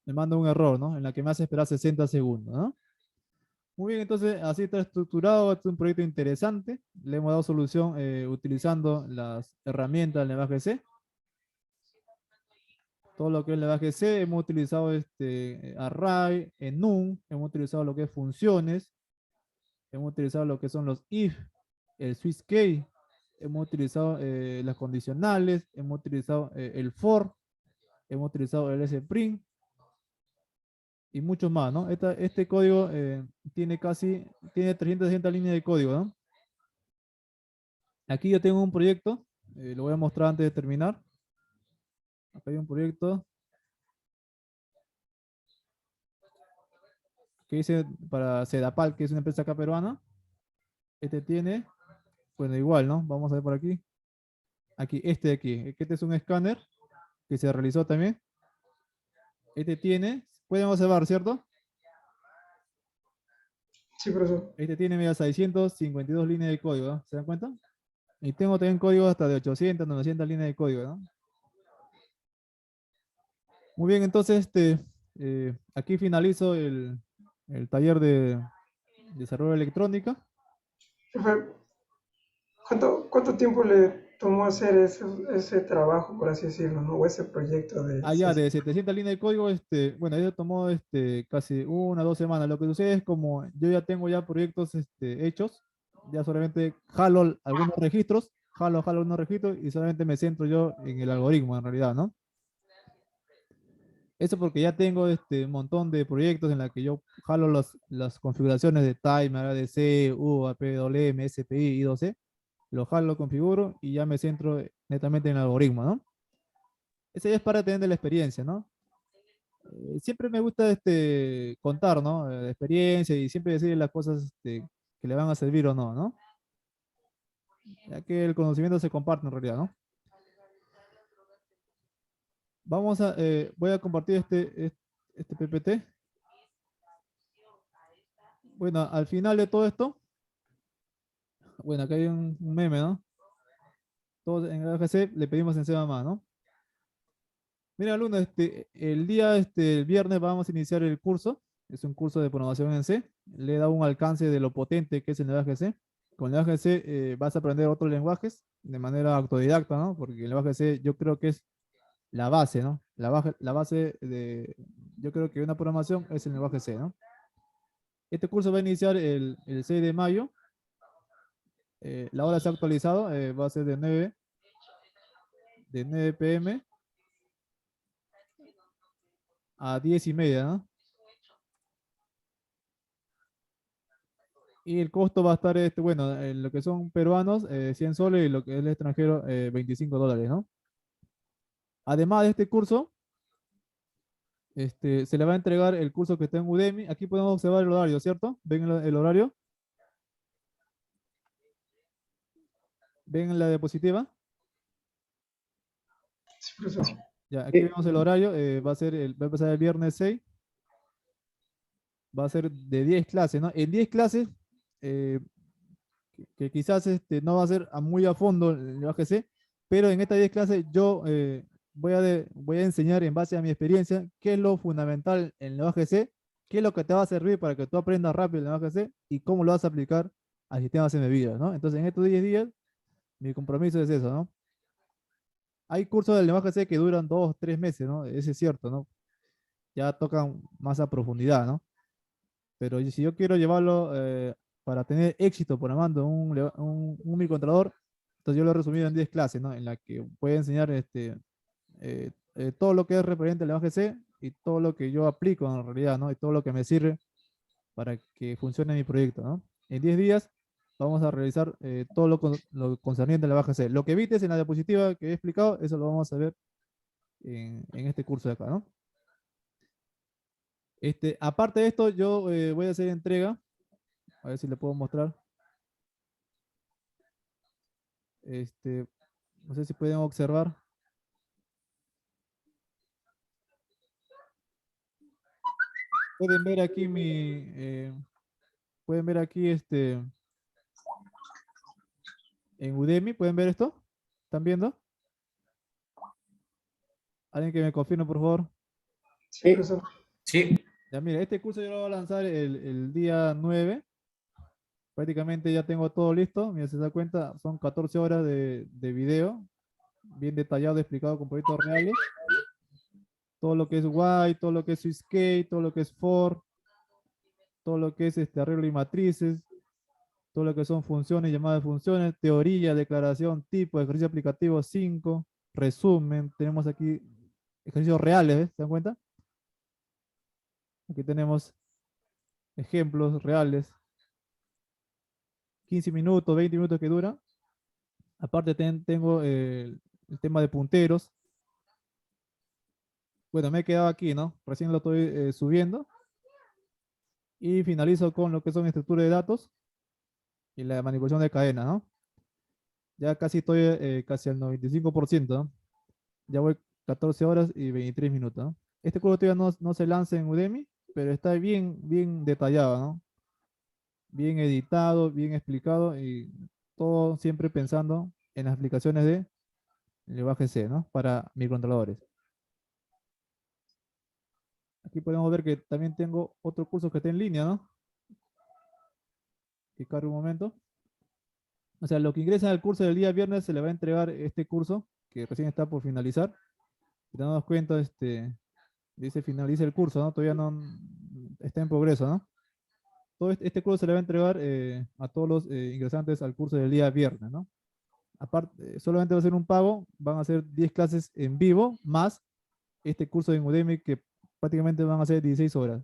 me manda un error, ¿no? En la que me hace esperar 60 segundos, ¿no? Muy bien, entonces así está estructurado. Este es un proyecto interesante. Le hemos dado solución utilizando las herramientas del lenguaje C. Todo lo que es el lenguaje C, hemos utilizado array, enum, hemos utilizado lo que es funciones, hemos utilizado lo que son los if, el switch case, hemos utilizado las condicionales, hemos utilizado el for, hemos utilizado el sprint y mucho más, ¿no? Este código tiene 360 líneas de código, ¿no? Aquí yo tengo un proyecto, lo voy a mostrar antes de terminar. Acá hay un proyecto que dice para Sedapal, que es una empresa acá peruana. Tiene, bueno, igual, ¿no? Vamos a ver por aquí. Aquí, de aquí. Este es un escáner que se realizó también. Pueden observar, ¿cierto? Sí, profesor. Tiene, mira, 652 líneas de código, ¿no? ¿Se dan cuenta? Y tengo también código hasta de 800, 900 líneas de código, ¿no? Muy bien, entonces, aquí finalizo el taller de desarrollo de electrónica. Profe, ¿cuánto tiempo le tomó hacer ese trabajo, por así decirlo, ¿no? O ese proyecto de... Allá de 700 líneas de código, bueno, eso tomó casi 1 o 2 semanas. Lo que sucede es como yo ya tengo ya proyectos hechos, ya solamente jalo algunos registros, jalo algunos registros y solamente me centro yo en el algoritmo en realidad, ¿no? Eso porque ya tengo un montón de proyectos en los que yo jalo las configuraciones de timer, ADC, UAP, WM, SPI, I2C, lo jalo, lo configuro y ya me centro netamente en el algoritmo, ¿no? Ese ya es para tener de la experiencia, ¿no? Siempre me gusta contar, ¿no? De experiencia y siempre decir las cosas que le van a servir o no, ¿no? Ya que el conocimiento se comparte en realidad, ¿no? Voy a compartir este PPT. Bueno, al final de todo esto, bueno, acá hay un meme, ¿no? Todos en AGC le pedimos en C++, ¿no? Mira, alumno, el viernes vamos a iniciar el curso. Es un curso de programación en C. Le he dado un alcance de lo potente que es el lenguaje C. Con el lenguaje C vas a aprender otros lenguajes de manera autodidacta, ¿no? Porque el lenguaje C yo creo que es la base, ¿no? La base de, yo creo que una programación es el lenguaje C, ¿no? Este curso va a iniciar el 6 de mayo. La hora se ha actualizado, va a ser de 9 p.m. a 10:30, ¿no? Y el costo va a estar, bueno, en lo que son peruanos, 100 soles y lo que es el extranjero, $25, ¿no? Además de este curso, se le va a entregar el curso que está en Udemy. Aquí podemos observar el horario, ¿cierto? ¿Ven el horario? ¿Ven la diapositiva? Sí, profesor. Ya, aquí vemos el horario, va a empezar el viernes 6, va a ser de 10 clases, ¿no? En 10 clases, eh, que quizás no va a ser muy a fondo el lenguaje C, pero en estas 10 clases yo voy a enseñar en base a mi experiencia qué es lo fundamental en el lenguaje C, qué es lo que te va a servir para que tú aprendas rápido el lenguaje C y cómo lo vas a aplicar al sistema embebido, ¿no? Entonces en estos 10 días mi compromiso es eso, ¿no? Hay cursos del lenguaje C que duran 2 o 3 meses, ¿no? Eso es cierto, ¿no? Ya tocan más a profundidad, ¿no? Pero si yo quiero llevarlo para tener éxito programando un microcontrolador, entonces yo lo he resumido en 10 clases, ¿no? En la que voy a enseñar todo lo que es referente al lenguaje C y todo lo que yo aplico en realidad, ¿no? Y todo lo que me sirve para que funcione mi proyecto, ¿no? En 10 días vamos a realizar todo lo concerniente al lenguaje C. Lo que vites en la diapositiva que he explicado, eso lo vamos a ver en este curso de acá, ¿no? Aparte de esto, yo voy a hacer entrega, a ver si le puedo mostrar. Este, no sé si pueden observar. Pueden ver aquí pueden ver aquí en Udemy, ¿pueden ver esto? ¿Están viendo? Alguien que me confirme, por favor. Sí, profesor. Sí. Ya, mira, este curso yo lo voy a lanzar el día 9. Prácticamente ya tengo todo listo. Mira, si se da cuenta, son 14 horas de video, bien detallado, explicado con proyectos reales. Todo lo que es Y, todo lo que es Swisscade, todo lo que es for, todo lo que es arreglo y matrices, todo lo que son funciones, llamadas de funciones, teoría, declaración, tipo, ejercicio aplicativo 5, resumen. Tenemos aquí ejercicios reales, ¿ves? ¿Se dan cuenta? Aquí tenemos ejemplos reales, 15 minutos, 20 minutos que dura. Aparte tengo el tema de punteros. Bueno, me he quedado aquí, ¿no? Recién lo estoy subiendo. Y finalizo con lo que son estructura de datos y la manipulación de cadena, ¿no? Ya casi estoy casi al 95%, ¿no? Ya voy 14 horas y 23 minutos, ¿no? Este curso todavía no se lanza en Udemy, pero está bien detallado, ¿no? Bien editado, bien explicado y todo siempre pensando en las aplicaciones de lenguaje C, ¿no? Para microcontroladores. Aquí podemos ver que también tengo otro curso que está en línea, ¿no? Que cargue un momento. O sea, lo que ingresan al curso del día viernes se le va a entregar este curso, que recién está por finalizar. Si te damos cuenta, dice finaliza el curso, ¿no? Todavía no está en progreso, ¿no? Todo este curso se le va a entregar a todos los ingresantes al curso del día viernes, ¿no? Aparte, solamente va a ser un pago, van a ser 10 clases en vivo, más este curso en Udemy que prácticamente van a ser 16 horas.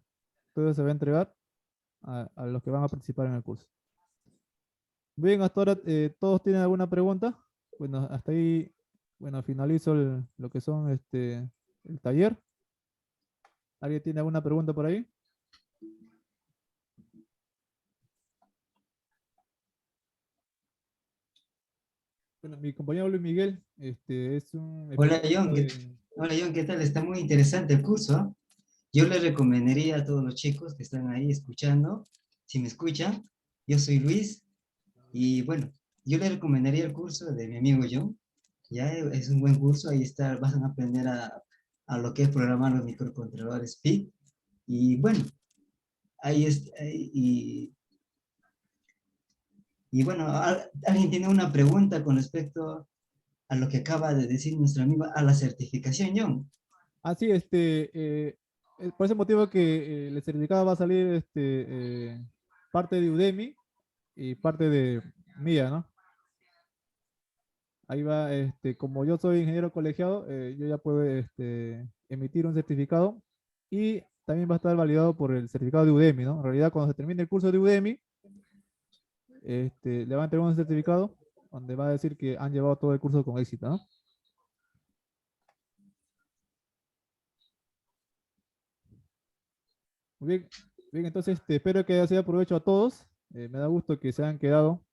Todo se va a entregar a los que van a participar en el curso. Bien, hasta ahora todos tienen alguna pregunta. Bueno, hasta ahí, bueno, finalizo lo que son el taller. ¿Alguien tiene alguna pregunta por ahí? Bueno, mi compañero Luis Miguel, es un Hola experto John, hola John, ¿qué tal? Está muy interesante el curso, ¿ah? Yo le recomendaría a todos los chicos que están ahí escuchando, si me escuchan, yo soy Luis y bueno, yo le recomendaría el curso de mi amigo John. Ya es un buen curso, ahí está, vas a aprender a lo que es programar los microcontroladores PIC. Y bueno, ahí es, y bueno, ¿alguien tiene una pregunta con respecto a lo que acaba de decir nuestro amigo, a la certificación, John? Sí, por ese motivo que el certificado va a salir parte de Udemy y parte de mía, ¿no? Ahí va, como yo soy ingeniero colegiado, yo ya puedo emitir un certificado y también va a estar validado por el certificado de Udemy, ¿no? En realidad, cuando se termine el curso de Udemy, le va a entregar un certificado donde va a decir que han llevado todo el curso con éxito, ¿no? Muy bien, bien, entonces espero que haya sido de provecho a todos. Me da gusto que se hayan quedado,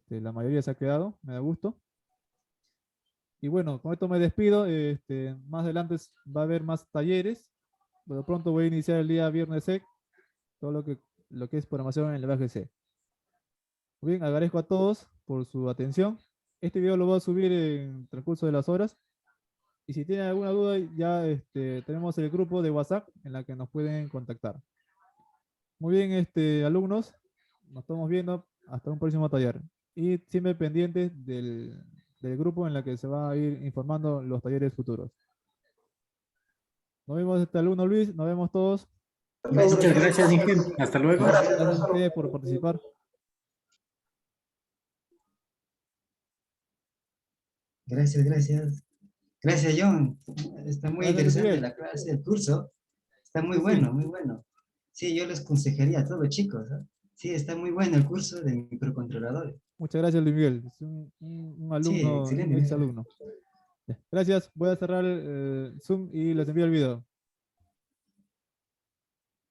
la mayoría se ha quedado, me da gusto. Y bueno, con esto me despido. Más adelante va a haber más talleres. Bueno, pronto voy a iniciar el día viernes SEC, todo lo que es programación en el lenguaje C. Muy bien, agradezco a todos por su atención. Este video lo voy a subir en el transcurso de las horas. Y si tienen alguna duda, ya tenemos el grupo de WhatsApp en la que nos pueden contactar. Muy bien, alumnos, nos estamos viendo hasta un próximo taller. Y siempre pendientes del grupo en la que se va a ir informando los talleres futuros. Nos vemos, alumno Luis, nos vemos todos. Muchas gracias, Inge. Hasta luego. Gracias a ustedes por participar. Gracias, gracias. Gracias, John. Está muy Gracias, Luis interesante Miguel. la clase, el curso. Está muy Sí, sí. bueno, muy bueno. Sí, yo les aconsejaría a todos, chicos, ¿eh? Sí, está muy bueno el curso de microcontroladores. Muchas gracias, Luis Miguel. Es un Sí, alumno, un ex excelente. alumno. Gracias, voy a cerrar el Zoom y les envío el video.